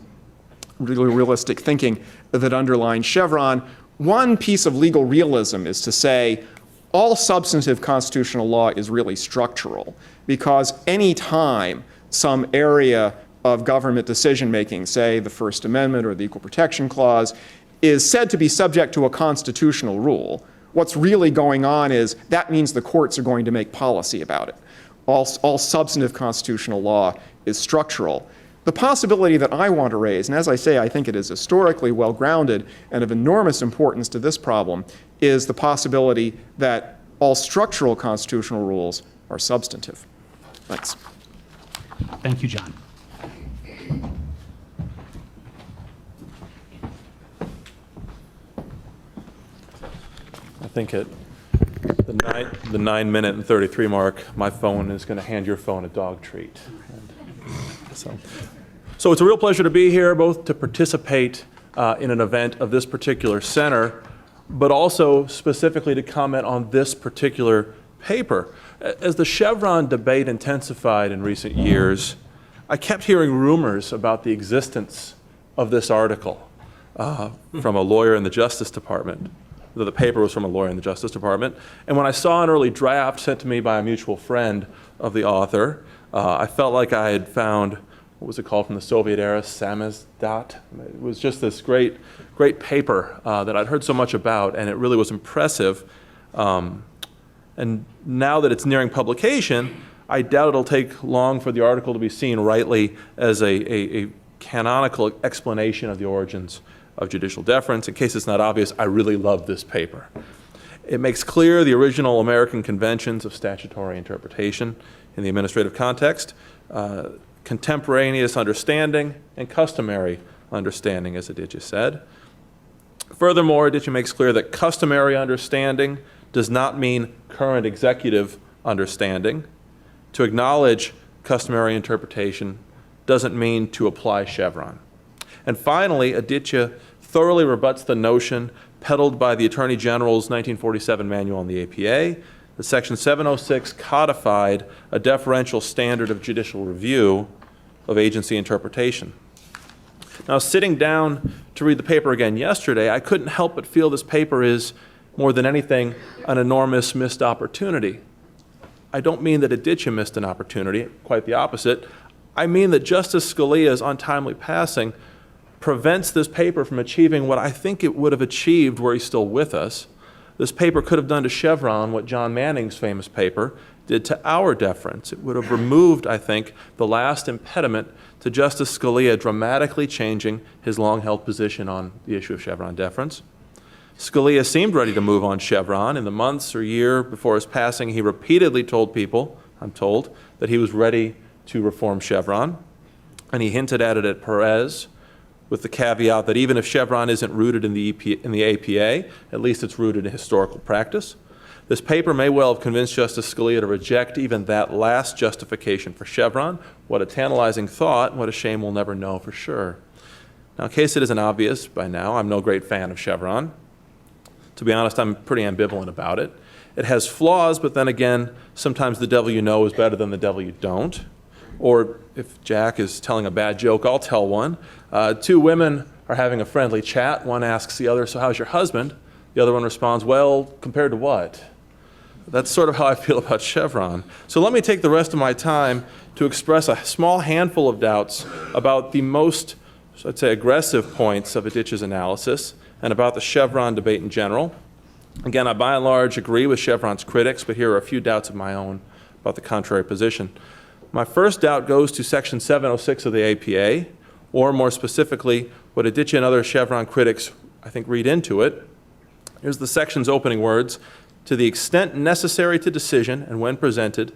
realistic thinking that underlines Chevron. One piece of legal realism is to say all substantive constitutional law is really structural, because any time some area of government decision-making, say the First Amendment or the Equal Protection Clause, is said to be subject to a constitutional rule, What's really going on is that means the courts are going to make policy about it. All substantive constitutional law is structural. The possibility that I want to raise, and as I say, I think it is historically well-grounded and of enormous importance to this problem, is the possibility that all structural constitutional rules are substantive. Thanks. Thank you, John. I think at the 9-minute and 33 mark, my phone is going to hand your phone a dog treat. So it's a real pleasure to be here, both to participate in an event of this particular center, but also specifically to comment on this particular paper. As the Chevron debate intensified in recent years, I kept hearing rumors about the existence of this article from a lawyer in the Justice Department. The paper was from a lawyer in the Justice Department. And when I saw an early draft sent to me by a mutual friend of the author, I felt like I had found, what was it called from the Soviet era, samizdat? It was just this great paper that I'd heard so much about, and it really was impressive. And now that it's nearing publication, I doubt it'll take long for the article to be seen rightly as a canonical explanation of the origins of judicial deference. In case it's not obvious, I really love this paper. It makes clear the original American conventions of statutory interpretation in the administrative context, contemporaneous understanding, and customary understanding, as Aditya said. Furthermore, Aditya makes clear that customary understanding does not mean current executive understanding. To acknowledge customary interpretation doesn't mean to apply Chevron. And finally, Aditya thoroughly rebuts the notion peddled by the Attorney General's 1947 manual on the APA that Section 706 codified a deferential standard of judicial review of agency interpretation. Now, sitting down to read the paper again yesterday, I couldn't help but feel this paper is, more than anything, an enormous missed opportunity. I don't mean that Aditya missed an opportunity, quite the opposite. I mean that Justice Scalia's untimely passing prevents this paper from achieving what I think it would have achieved were he still with us. This paper could have done to Chevron what John Manning's famous paper did to our deference. It would have removed, I think, the last impediment to Justice Scalia dramatically changing his long-held position on the issue of Chevron deference. Scalia seemed ready to move on Chevron. In the months or year before his passing, he repeatedly told people, I'm told, that he was ready to reform Chevron. And he hinted at it at Perez, with the caveat that even if Chevron isn't rooted in the APA, at least it's rooted in historical practice. This paper may well have convinced Justice Scalia to reject even that last justification for Chevron. What a tantalizing thought, what a shame we'll never know for sure. Now, in case it isn't obvious by now, I'm no great fan of Chevron. To be honest, I'm pretty ambivalent about it. It has flaws, but then again, sometimes the devil you know is better than the devil you don't. Or if Jack is telling a bad joke, I'll tell one. Two women are having a friendly chat. One asks the other, so how's your husband? The other one responds, well, compared to what? That's sort of how I feel about Chevron. So let me take the rest of my time to express a small handful of doubts about the most, I'd say, aggressive points of Aditya's analysis and about the Chevron debate in general. Again, I by and large agree with Chevron's critics, but here are a few doubts of my own about the contrary position. My first doubt goes to Section 706 of the APA, or more specifically, what Aditya and other Chevron critics, I think, read into it. Here's the section's opening words. To the extent necessary to decision, and when presented,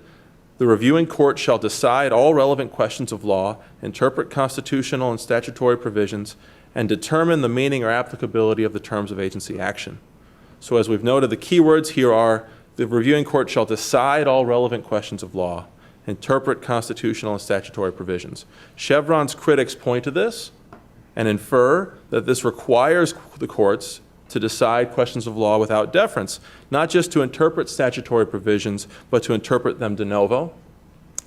the reviewing court shall decide all relevant questions of law, interpret constitutional and statutory provisions, and determine the meaning or applicability of the terms of agency action. So as we've noted, the key words here are the reviewing court shall decide all relevant questions of law, interpret constitutional and statutory provisions. Chevron's critics point to this and infer that this requires the courts to decide questions of law without deference, not just to interpret statutory provisions, but to interpret them de novo.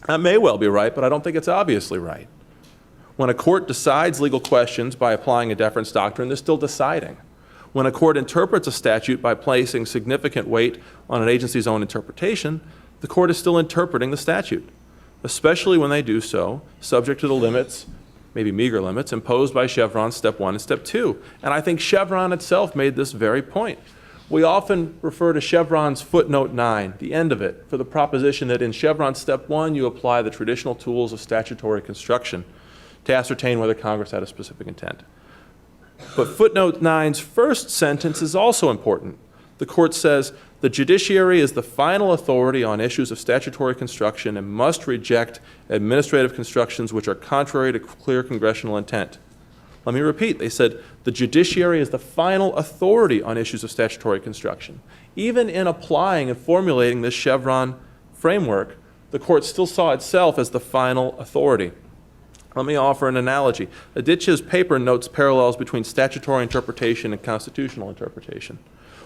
That may well be right, but I don't think it's obviously right. When a court decides legal questions by applying a deference doctrine, they're still deciding. When a court interprets a statute by placing significant weight on an agency's own interpretation, the court is still interpreting the statute, especially when they do so subject to the limits, maybe meager limits, imposed by Chevron Step 1 and Step 2. And I think Chevron itself made this very point. We often refer to Chevron's footnote 9, the end of it, for the proposition that in Chevron step 1, you apply the traditional tools of statutory construction to ascertain whether Congress had a specific intent. But footnote 9's first sentence is also important. The court says, the judiciary is the final authority on issues of statutory construction and must reject administrative constructions which are contrary to clear congressional intent. Let me repeat. They said the judiciary is the final authority on issues of statutory construction. Even in applying and formulating this Chevron framework, the court still saw itself as the final authority. Let me offer an analogy. Aditya's paper notes parallels between statutory interpretation and constitutional interpretation.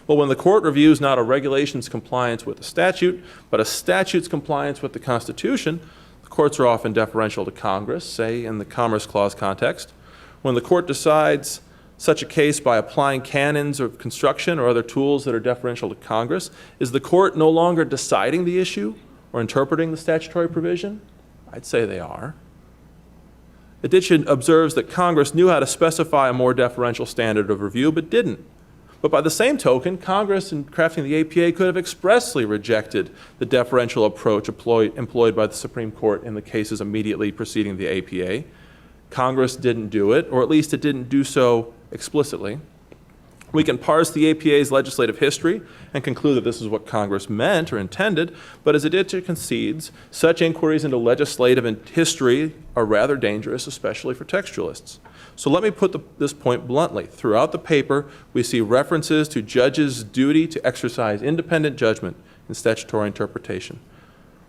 Well, when the court reviews not a regulation's compliance with the statute, but a statute's compliance with the Constitution, the courts are often deferential to Congress, say in the Commerce Clause context. When the court decides such a case by applying canons of construction or other tools that are deferential to Congress, is the court no longer deciding the issue or interpreting the statutory provision? I'd say they are. Aditya observes that Congress knew how to specify a more deferential standard of review, but didn't. But by the same token, Congress, in crafting the APA, could have expressly rejected the deferential approach employed by the Supreme Court in the cases immediately preceding the APA. Congress didn't do it, or at least it didn't do so explicitly. We can parse the APA's legislative history and conclude that this is what Congress meant or intended, but as Aditya concedes, such inquiries into legislative history are rather dangerous, especially for textualists. So let me put this point bluntly. Throughout the paper, we see references to judges' duty to exercise independent judgment in statutory interpretation.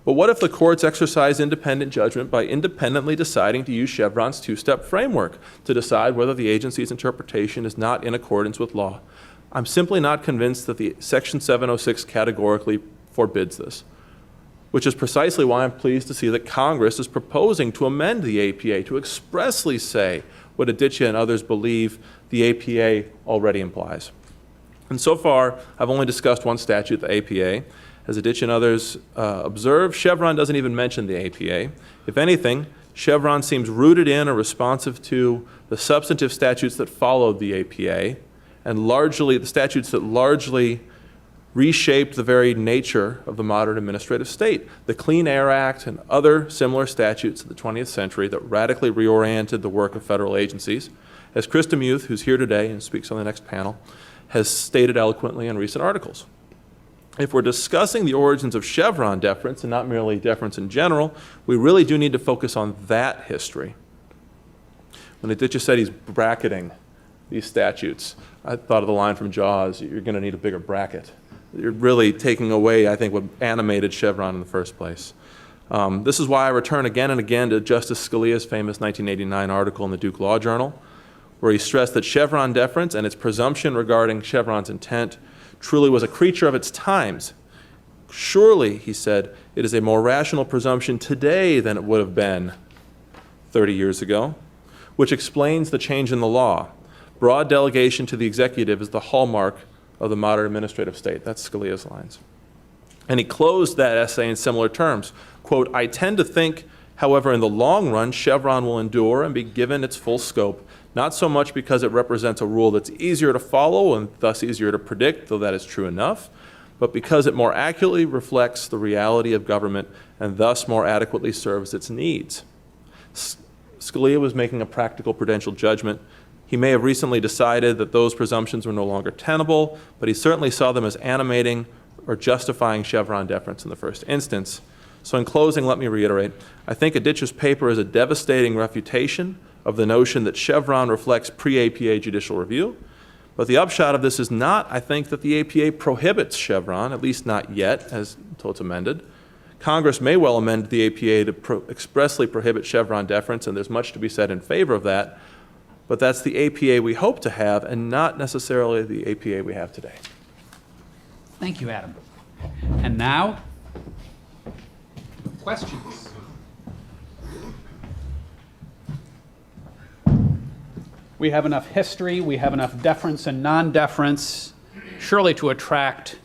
But what if the courts exercise independent judgment by independently deciding to use Chevron's two-step framework to decide whether the agency's interpretation is not in accordance with law? I'm simply not convinced that the Section 706 categorically forbids this, which is precisely why I'm pleased to see that Congress is proposing to amend the APA to expressly say what Aditya and others believe the APA already implies. And so far, I've only discussed one statute, the APA. As Aditya and others observe, Chevron doesn't even mention the APA. If anything, Chevron seems rooted in or responsive to the substantive statutes that followed the APA, and largely the statutes that largely reshaped the very nature of the modern administrative state. The Clean Air Act and other similar statutes of the 20th century that radically reoriented the work of federal agencies, as Chris DeMuth, who's here today and speaks on the next panel, has stated eloquently in recent articles. If we're discussing the origins of Chevron deference and not merely deference in general, we really do need to focus on that history. When Aditya said he's bracketing these statutes, I thought of the line from Jaws, you're going to need a bigger bracket. You're really taking away, I think, what animated Chevron in the first place. This is why I return again and again to Justice Scalia's famous 1989 article in the Duke Law Journal, where he stressed that Chevron deference and its presumption regarding Chevron's intent truly was a creature of its times. Surely, he said, it is a more rational presumption today than it would have been 30 years ago, which explains the change in the law. Broad delegation to the executive is the hallmark of the modern administrative state. That's Scalia's lines. And he closed that essay in similar terms. Quote, I tend to think, however, in the long run, Chevron will endure and be given its full scope, not so much because it represents a rule that's easier to follow and thus easier to predict, though that is true enough, but because it more accurately reflects the reality of government and thus more adequately serves its needs. Scalia was making a practical prudential judgment. He may have recently decided that those presumptions were no longer tenable, but he certainly saw them as animating or justifying Chevron deference in the first instance. So in closing, let me reiterate, I think Aditya's paper is a devastating refutation of the notion that Chevron reflects pre-APA judicial review. But the upshot of this is not, I think, that the APA prohibits Chevron, at least not yet, until it's amended. Congress may well amend the APA to expressly prohibit Chevron deference, and there's much to be said in favor of that. But that's the APA we hope to have, and not necessarily the APA we have today. Thank you, Adam. And now, questions. We have enough history, we have enough deference and non-deference, surely to attract.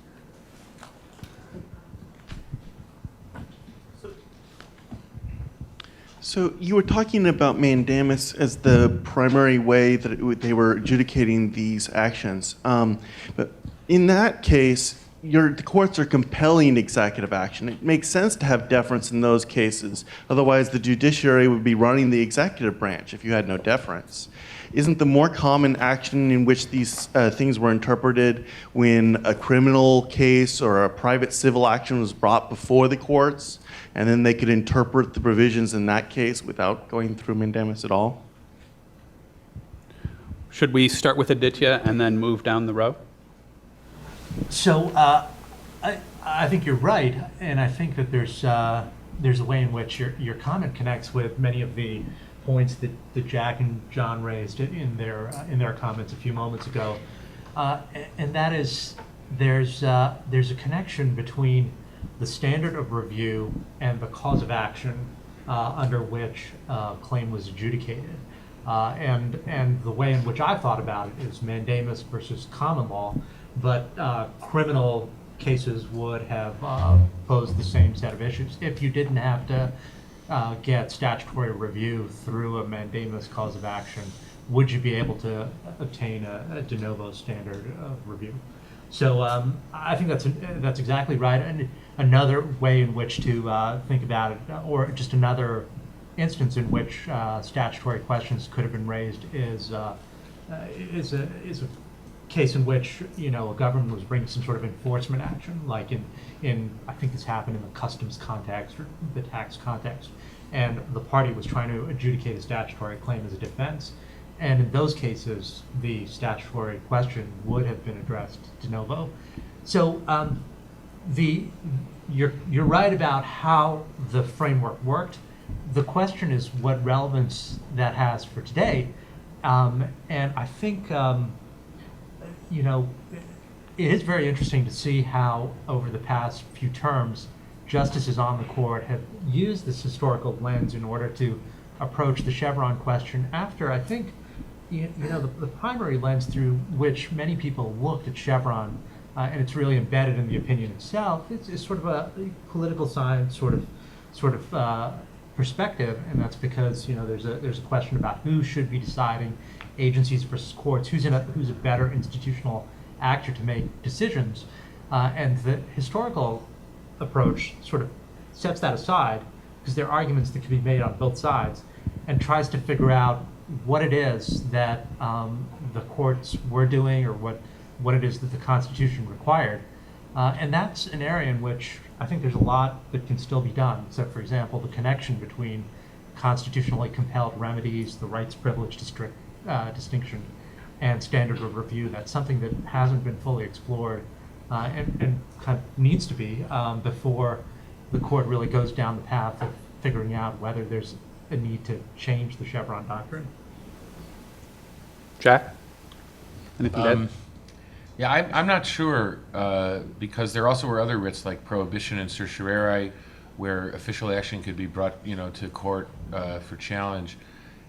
So you were talking about mandamus as the primary way that they were adjudicating these actions. But in that case, the courts are compelling executive action. It makes sense to have deference in those cases. Otherwise, the judiciary would be running the executive branch if you had no deference. Isn't the more common action in which these things were interpreted when a criminal case or a private civil action was brought before the courts, and then they could interpret the provisions in that case without going through mandamus at all? Should we start with Aditya and then move down the row? So I think you're right, and I think that there's a way in which your comment connects with many of the points that Jack and John raised in their comments a few moments ago, and that is there's a connection between the standard of review and the cause of action under which a claim was adjudicated. And the way in which I thought about it is mandamus versus common law, but criminal cases would have posed the same set of issues. If you didn't have to get statutory review through a mandamus cause of action, would you be able to obtain a de novo standard of review? So I think that's exactly right. And another way in which to think about it, or just another instance in which statutory questions could have been raised, is a case in which a government was bringing some sort of enforcement action, like in I think this happened in the customs context or the tax context, and the party was trying to adjudicate a statutory claim as a defense, and in those cases the statutory question would have been addressed de novo. So you're right about how the framework worked. The question is what relevance that has for today, and I think it is very interesting to see how over the past few terms, justices on the court have used this historical lens in order to approach the Chevron question after, I think, the primary lens through which many people looked at Chevron, and it's really embedded in the opinion itself, it's sort of a political science sort of perspective, and that's because there's a question about who should be deciding, agencies versus courts, who's a better institutional actor to make decisions, and the historical approach sort of sets that aside because there are arguments that can be made on both sides, and tries to figure out what it is that the courts were doing or what it is that the Constitution required, and that's an area in which I think there's a lot that can still be done. So, for example, the connection between constitutionally compelled remedies, the rights privilege distinction, and standard of review. That's something that hasn't been fully explored and kind of needs to be before the court really goes down the path of figuring out whether there's a need to change the Chevron doctrine. Jack? Anything to add? Yeah, I'm not sure because there also were other writs like prohibition and certiorari where official action could be brought to court for challenge.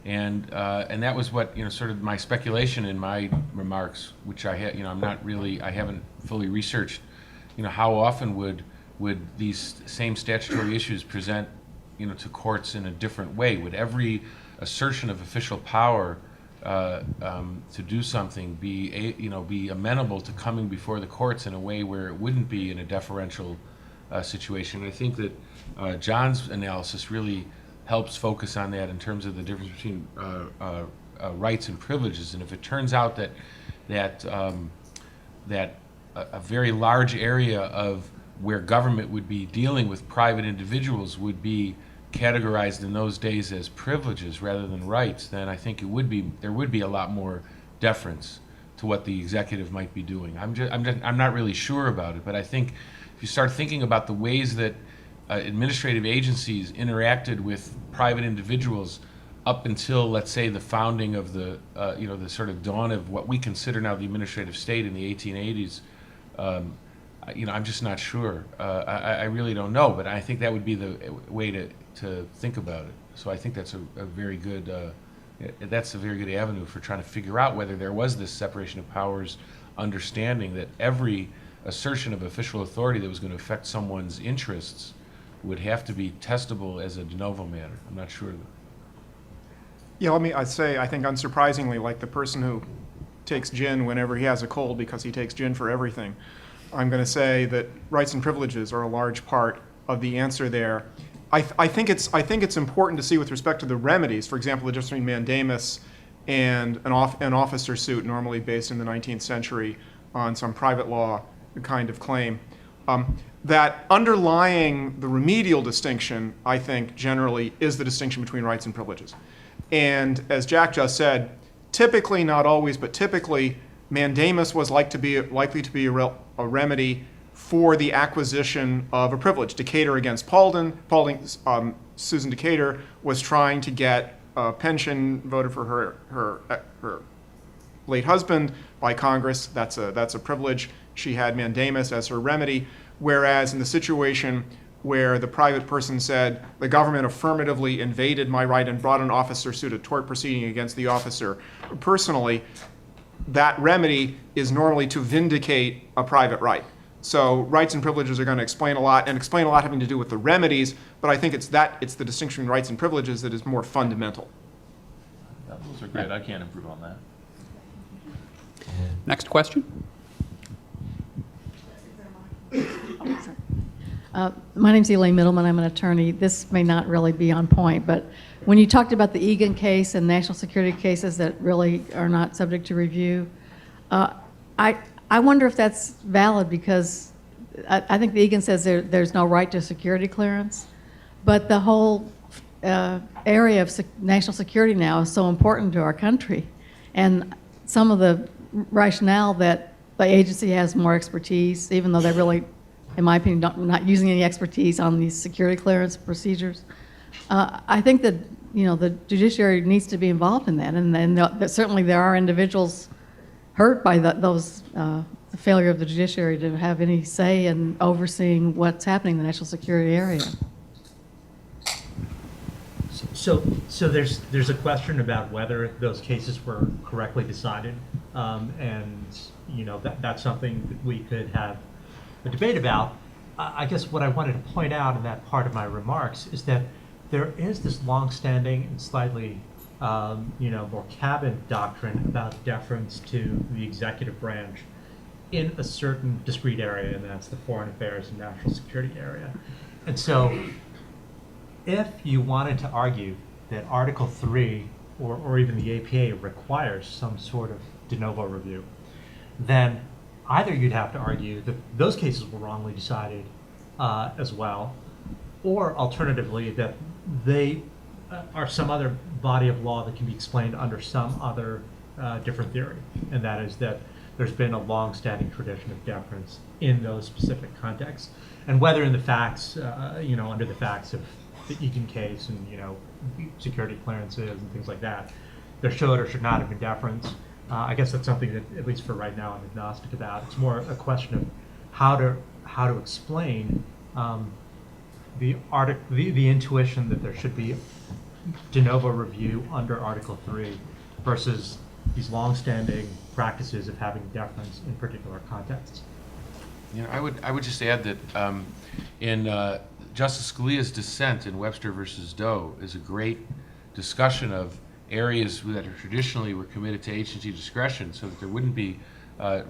And that was what sort of my speculation in my remarks, which I haven't fully researched. How often would these same statutory issues present to courts in a different way? Would every assertion of official power to do something be amenable to coming before the courts in a way where it wouldn't be in a deferential situation? I think that John's analysis really helps focus on that in terms of the difference between rights and privileges. And if it turns out that a very large area of where government would be dealing with private individuals would be categorized in those days as privileges rather than rights, then I think there would be a lot more deference to what the executive might be doing. I'm not really sure about it, but I think if you start thinking about the ways that administrative agencies interacted with private individuals up until, let's say, the founding of the sort of dawn of what we consider now the administrative state in the 1880s, I'm just not sure. I really don't know, but I think that would be the way to think about it. So I think that's a very good avenue for trying to figure out whether there was this separation of powers understanding that every assertion of official authority that was going to affect someone's interests would have to be testable as a de novo matter. I'm not sure. Yeah, I'd say, I think unsurprisingly, like the person who takes gin whenever he has a cold because he takes gin for everything. I'm going to say that rights and privileges are a large part of the answer there. I think it's important to see with respect to the remedies, for example, the difference between mandamus and an officer suit normally based in the 19th century on some private law kind of claim. That underlying the remedial distinction, I think, generally is the distinction between rights and privileges. And as Jack just said, typically, not always, but typically, mandamus was likely to be a remedy for the acquisition of a privilege. Decatur against Paulding, Susan Decatur was trying to get a pension voted for her late husband by Congress. That's a privilege. She had mandamus as her remedy. Whereas in the situation where the private person said, the government affirmatively invaded my right and brought an officer suit, a tort proceeding against the officer personally, that remedy is normally to vindicate a private right. So rights and privileges are going to explain a lot, and explain a lot having to do with the remedies, but I think it's the distinction between rights and privileges that is more fundamental. Those are great. I can't improve on that. Next question. My name's Elaine Middleman. I'm an attorney. This may not really be on point, but when you talked about the Egan case and national security cases that really are not subject to review, I wonder if that's valid, because I think the Egan says there's no right to security clearance, but the whole area of national security now is so important to our country, and some of the rationale that the agency has more expertise, even though they really, in my opinion, not using any expertise on these security clearance procedures. I think that the judiciary needs to be involved in that, and certainly there are individuals hurt by the failure of the judiciary to have any say in overseeing what's happening in the national security area. So there's a question about whether those cases were correctly decided, and that's something that we could have a debate about. I guess what I wanted to point out in that part of my remarks is that there is this long-standing and slightly more cabin doctrine about deference to the executive branch in a certain discrete area, and that's the foreign affairs and national security area. And so if you wanted to argue that Article 3 or even the APA requires some sort of de novo review, then either you'd have to argue that those cases were wrongly decided as well, or alternatively that they are some other body of law that can be explained under some other different theory, and that is that there's been a long-standing tradition of deference in those specific contexts, and whether in the facts, under the facts of the Egan case and security clearances and things like that, there should or should not have been deference. I guess that's something that, at least for right now, I'm agnostic about. It's more a question of how to explain the intuition that there should be de novo review under Article 3 versus these long-standing practices of having deference in particular contexts. I would just add that in Justice Scalia's dissent in Webster versus Doe is a great discussion of areas that are traditionally were committed to agency discretion, so that there wouldn't be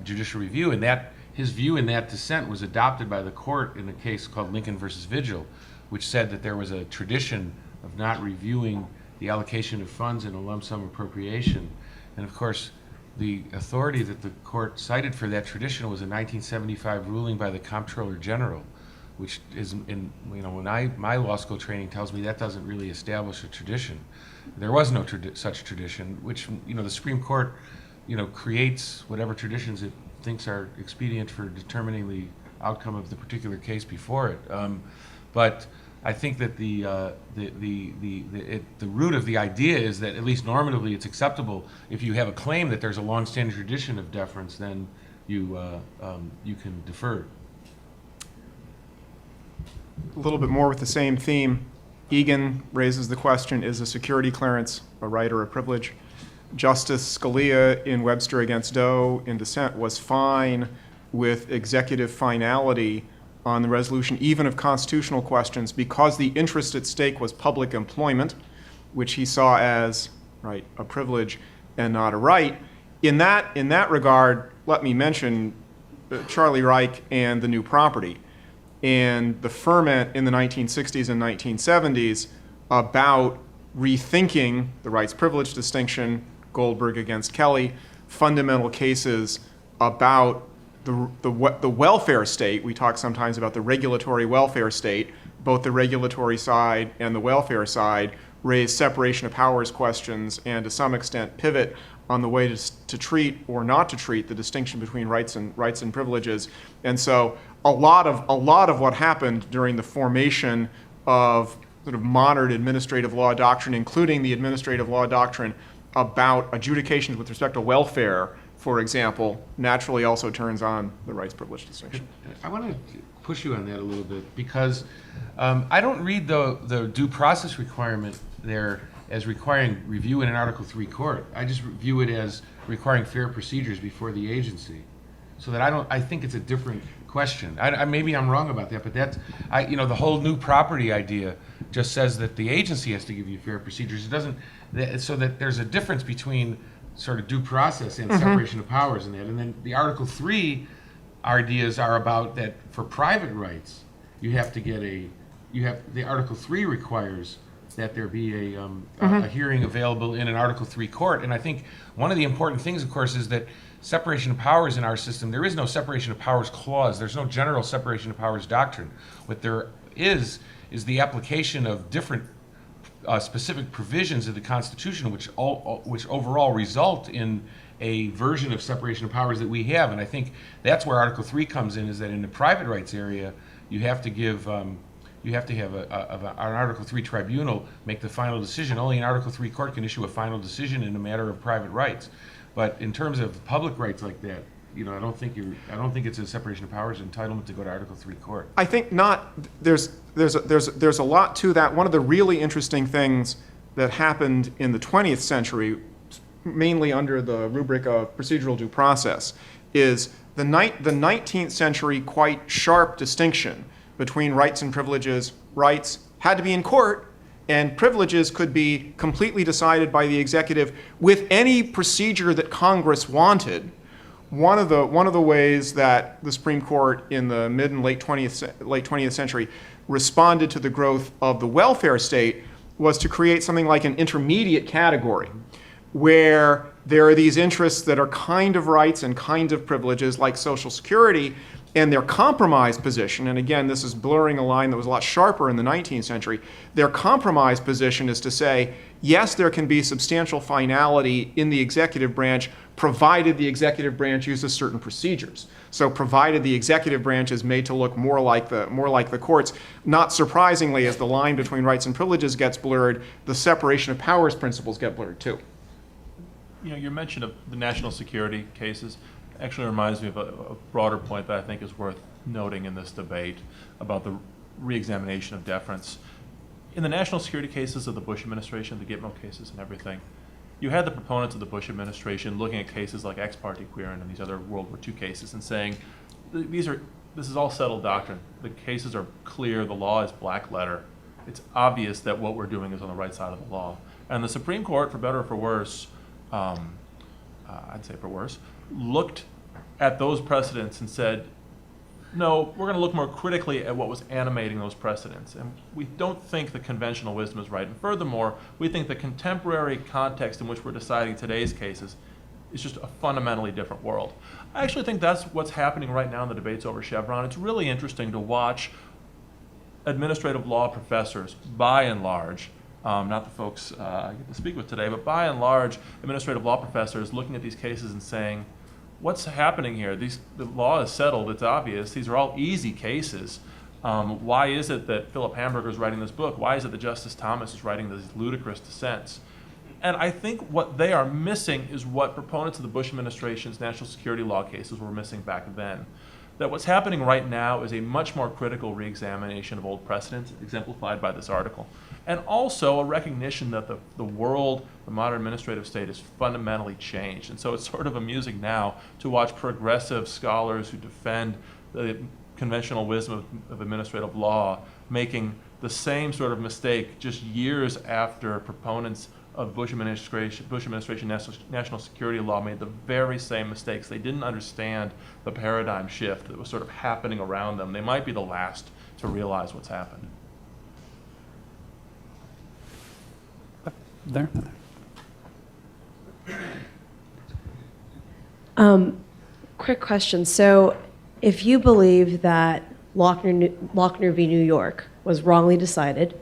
judicial review. And that his view in that dissent was adopted by the court in a case called Lincoln versus Vigil, which said that there was a tradition of not reviewing the allocation of funds in a lump sum appropriation. And of course, the authority that the court cited for that tradition was a 1975 ruling by the Comptroller General, which is my law school training tells me that doesn't really establish a tradition. There was no such tradition, which the Supreme Court creates whatever traditions it thinks are expedient for determining the outcome of the particular case before it. But I think that the root of the idea is that, at least normatively, it's acceptable if you have a claim that there's a long-standing tradition of deference, then you can defer. A little bit more with the same theme. Egan raises the question, is a security clearance a right or a privilege? Justice Scalia in Webster against Doe in dissent was fine with executive finality on the resolution even of constitutional questions because the interest at stake was public employment, which he saw as a privilege and not a right. In that regard, let me mention Charlie Reich and the new property and the ferment in the 1960s and 1970s about rethinking the rights-privilege distinction, Goldberg against Kelly, fundamental cases about the welfare state. We talk sometimes about the regulatory welfare state. Both the regulatory side and the welfare side raise separation of powers questions and to some extent pivot on the way to treat or not to treat the distinction between rights and privileges. And so a lot of what happened during the formation of sort of modern administrative law doctrine, including the administrative law doctrine about adjudications with respect to welfare, for example, naturally also turns on the rights privilege distinction. I want to push you on that a little bit because I don't read the due process requirement there as requiring review in an Article III court. I just view it as requiring fair procedures before the agency. So that I think it's a different question. Maybe I'm wrong about that, but the whole new property idea just says that the agency has to give you fair procedures. It doesn't, so that there's a difference between sort of due process and separation of powers in that. And then the Article III ideas are about that for private rights, you have to get the Article III requires that there be a hearing available in an Article III court. And I think one of the important things, of course, is that separation of powers in our system, there is no separation of powers clause. There's no general separation of powers doctrine. What there is the application of different specific provisions of the Constitution, which overall result in a version of separation of powers that we have. And I think that's where Article III comes in, is that in the private rights area, you have to give you have to have an Article III tribunal make the final decision. Only an Article III court can issue a final decision in a matter of private rights. But in terms of public rights like that, I don't think it's a separation of powers entitlement to go to Article III court. I think not. There's a lot to that. One of the really interesting things that happened in the 20th century, mainly under the rubric of procedural due process, is the 19th century quite sharp distinction between rights and privileges. Rights had to be in court, and privileges could be completely decided by the executive with any procedure that Congress wanted. One of the ways that the Supreme Court in the mid and late 20th century responded to the growth of the welfare state was to create something like an intermediate category where there are these interests that are kind of rights and kind of privileges, like Social Security, and their compromise position, and again, this is blurring a line that was a lot sharper in the 19th century, their compromise position is to say, yes, there can be substantial finality in the executive branch, provided the executive branch uses certain procedures. So provided the executive branch is made to look more like the courts. Not surprisingly, as the line between rights and privileges gets blurred, the separation of powers principles get blurred too. Your mention of the national security cases actually reminds me of a broader point that I think is worth noting in this debate about the reexamination of deference. In the national security cases of the Bush administration, the Gitmo cases and everything, you had the proponents of the Bush administration looking at cases like ex parte Quirin and these other World War II cases and saying, this is all settled doctrine. The cases are clear, the law is black letter. It's obvious that what we're doing is on the right side of the law. And the Supreme Court, for better or for worse, I'd say for worse, looked at those precedents and said, no, we're going to look more critically at what was animating those precedents. And we don't think the conventional wisdom is right. And furthermore, we think the contemporary context in which we're deciding today's cases is just a fundamentally different world. I actually think that's what's happening right now in the debates over Chevron. It's really interesting to watch administrative law professors, by and large, not the folks I get to speak with today, but by and large, administrative law professors looking at these cases and saying, what's happening here? The law is settled, it's obvious. These are all easy cases. Why is it that Philip Hamburger is writing this book? Why is it that Justice Thomas is writing these ludicrous dissents? And I think what they are missing is what proponents of the Bush administration's national security law cases were missing back then. That what's happening right now is a much more critical reexamination of old precedents, exemplified by this article. And also a recognition that the world, the modern administrative state, has fundamentally changed. And so it's sort of amusing now to watch progressive scholars who defend the conventional wisdom of administrative law making the same sort of mistake just years after proponents of Bush administration national security law made the very same mistakes. They didn't understand the paradigm shift that was sort of happening around them. They might be the last to realize what's happened. There. Quick question. So if you believe that Lochner v. New York was wrongly decided,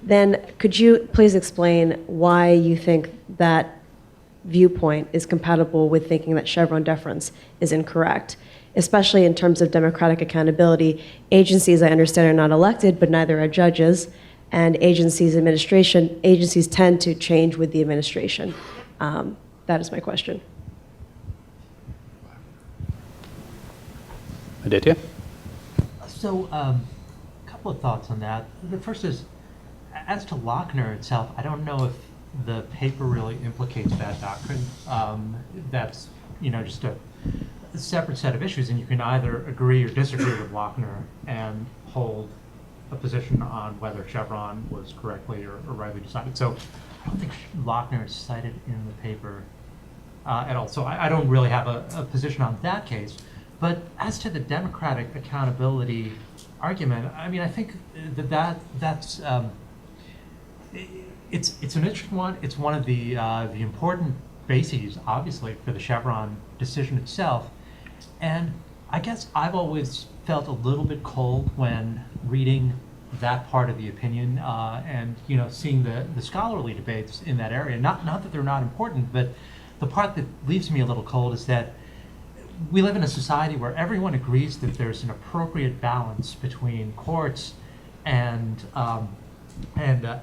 then could you please explain why you think that viewpoint is compatible with thinking that Chevron deference is incorrect, especially in terms of democratic accountability? Agencies, I understand, are not elected, but neither are judges, and agencies tend to change with the administration. That is my question. Aditya? So, a couple of thoughts on that. The first is, as to Lochner itself, I don't know if the paper really implicates that doctrine. That's, just a separate set of issues, and you can either agree or disagree with Lochner and hold a position on whether Chevron was correctly or rightly decided. So I don't think Lochner is cited in the paper at all. So I don't really have a position on that case. But as to the democratic accountability argument, I mean, I think that's it's an interesting one. It's one of the important bases, obviously, for the Chevron decision itself. And I guess I've always felt a little bit cold when reading that part of the opinion and seeing the scholarly debates in that area. Not that they're not important, but the part that leaves me a little cold is that we live in a society where everyone agrees that there's an appropriate balance between courts and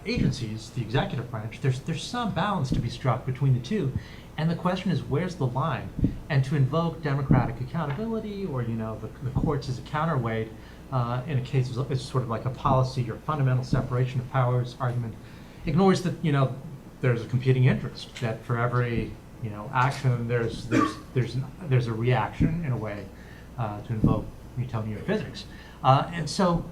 agencies, the executive branch. There's some balance to be struck between the two, and the question is, where's the line? And to invoke democratic accountability, or the courts as a counterweight in a case is sort of like a policy or fundamental separation of powers argument, ignores that there's a competing interest, that for every action, there's a reaction in a way to invoke Newtonian physics, and so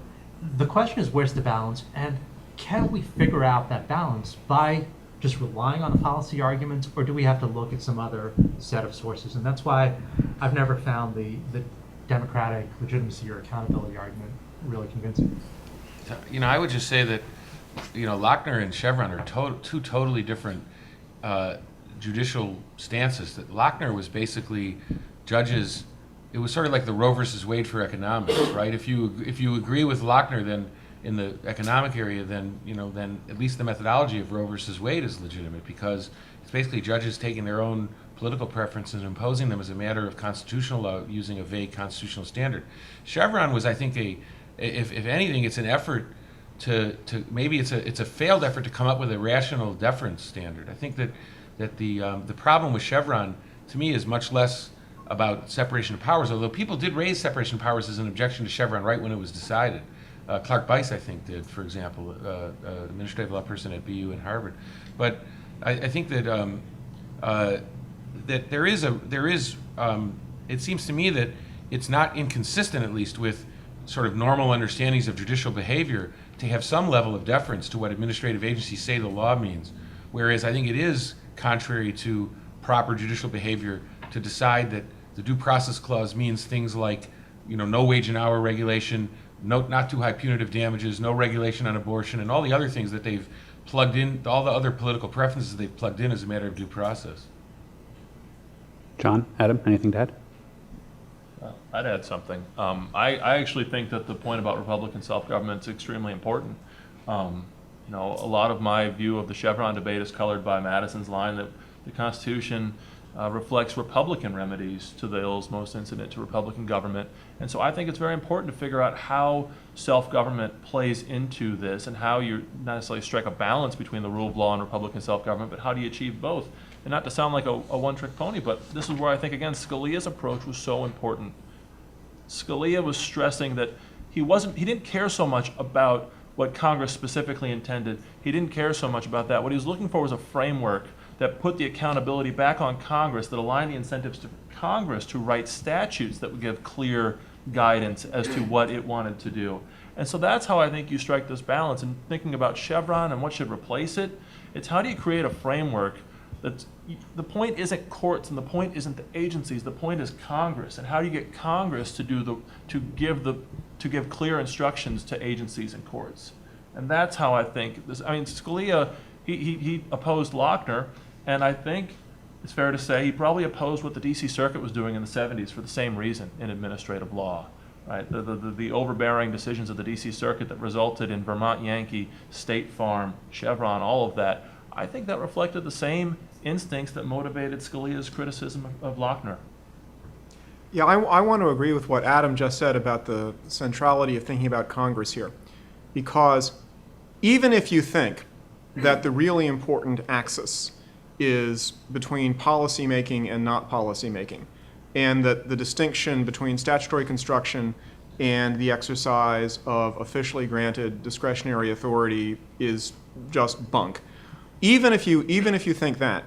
the question is, where's the balance, and can we figure out that balance by just relying on the policy arguments, or do we have to look at some other set of sources? And that's why I've never found the democratic legitimacy or accountability argument really convincing. I would just say that Lochner and Chevron are two totally different judicial stances. That Lochner was basically judges. It was sort of like the Roe versus Wade for economics, right? If you agree with Lochner, then in the economic area, then at least the methodology of Roe versus Wade is legitimate, because it's basically judges taking their own political preferences and imposing them as a matter of constitutional law using a vague constitutional standard. Chevron was, I think, if anything, it's an effort to maybe it's a failed effort to come up with a rational deference standard. I think that the problem with Chevron, to me, is much less about separation of powers, although people did raise separation of powers as an objection to Chevron right when it was decided. Clark Bice, I think, did, for example, administrative law person at BU and Harvard. But I think that that there is it seems to me that it's not inconsistent, at least, with sort of normal understandings of judicial behavior to have some level of deference to what administrative agencies say the law means. Whereas I think it is contrary to proper judicial behavior to decide that the due process clause means things like, no wage and hour regulation, not too high punitive damages, no regulation on abortion, and all the other things that they've plugged in, all the other political preferences they've plugged in as a matter of due process. John, Adam, anything to add? I'd add something. I actually think that the point about Republican self-government is extremely important. A lot of my view of the Chevron debate is colored by Madison's line that the Constitution reflects Republican remedies to the ills most incident to Republican government. And so I think it's very important to figure out how self-government plays into this, and how you not necessarily strike a balance between the rule of law and Republican self-government, but how do you achieve both? And not to sound like a one-trick pony, but this is where I think, again, Scalia's approach was so important. Scalia was stressing that he didn't care so much about what Congress specifically intended. He didn't care so much about that. What he was looking for was a framework that put the accountability back on Congress, that aligned the incentives to Congress to write statutes that would give clear guidance as to what it wanted to do. And so that's how I think you strike this balance. And thinking about Chevron and what should replace it, it's how do you create a framework that's, the point isn't courts and the point isn't the agencies, the point is Congress. And how do you get Congress to give clear instructions to agencies and courts? And that's how I think this, I mean, Scalia, he opposed Lochner, and I think it's fair to say he probably opposed what the D.C. Circuit was doing in the 70s for the same reason in administrative law, right? The overbearing decisions of the D.C. Circuit that resulted in Vermont Yankee, State Farm, Chevron, all of that, I think that reflected the same instincts that motivated Scalia's criticism of Lochner. Yeah, I want to agree with what Adam just said about the centrality of thinking about Congress here. Because even if you think that the really important axis is between policymaking and not policymaking, and that the distinction between statutory construction and the exercise of officially granted discretionary authority is just bunk. Even if you think that,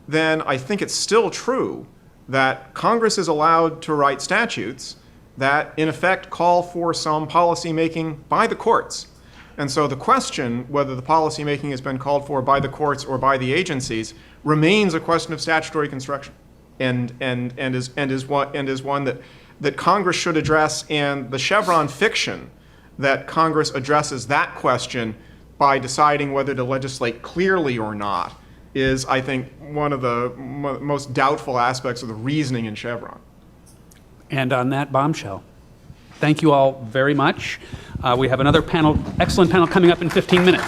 then I think it's still true that Congress is allowed to write statutes that in effect call for some policymaking by the courts. And so the question whether the policymaking has been called for by the courts or by the agencies remains a question of statutory construction, and is one that Congress should address. And the Chevron fiction that Congress addresses that question by deciding whether to legislate clearly or not is, I think, one of the most doubtful aspects of the reasoning in Chevron. And on that bombshell, thank you all very much. We have another panel, excellent panel, coming up in 15 minutes.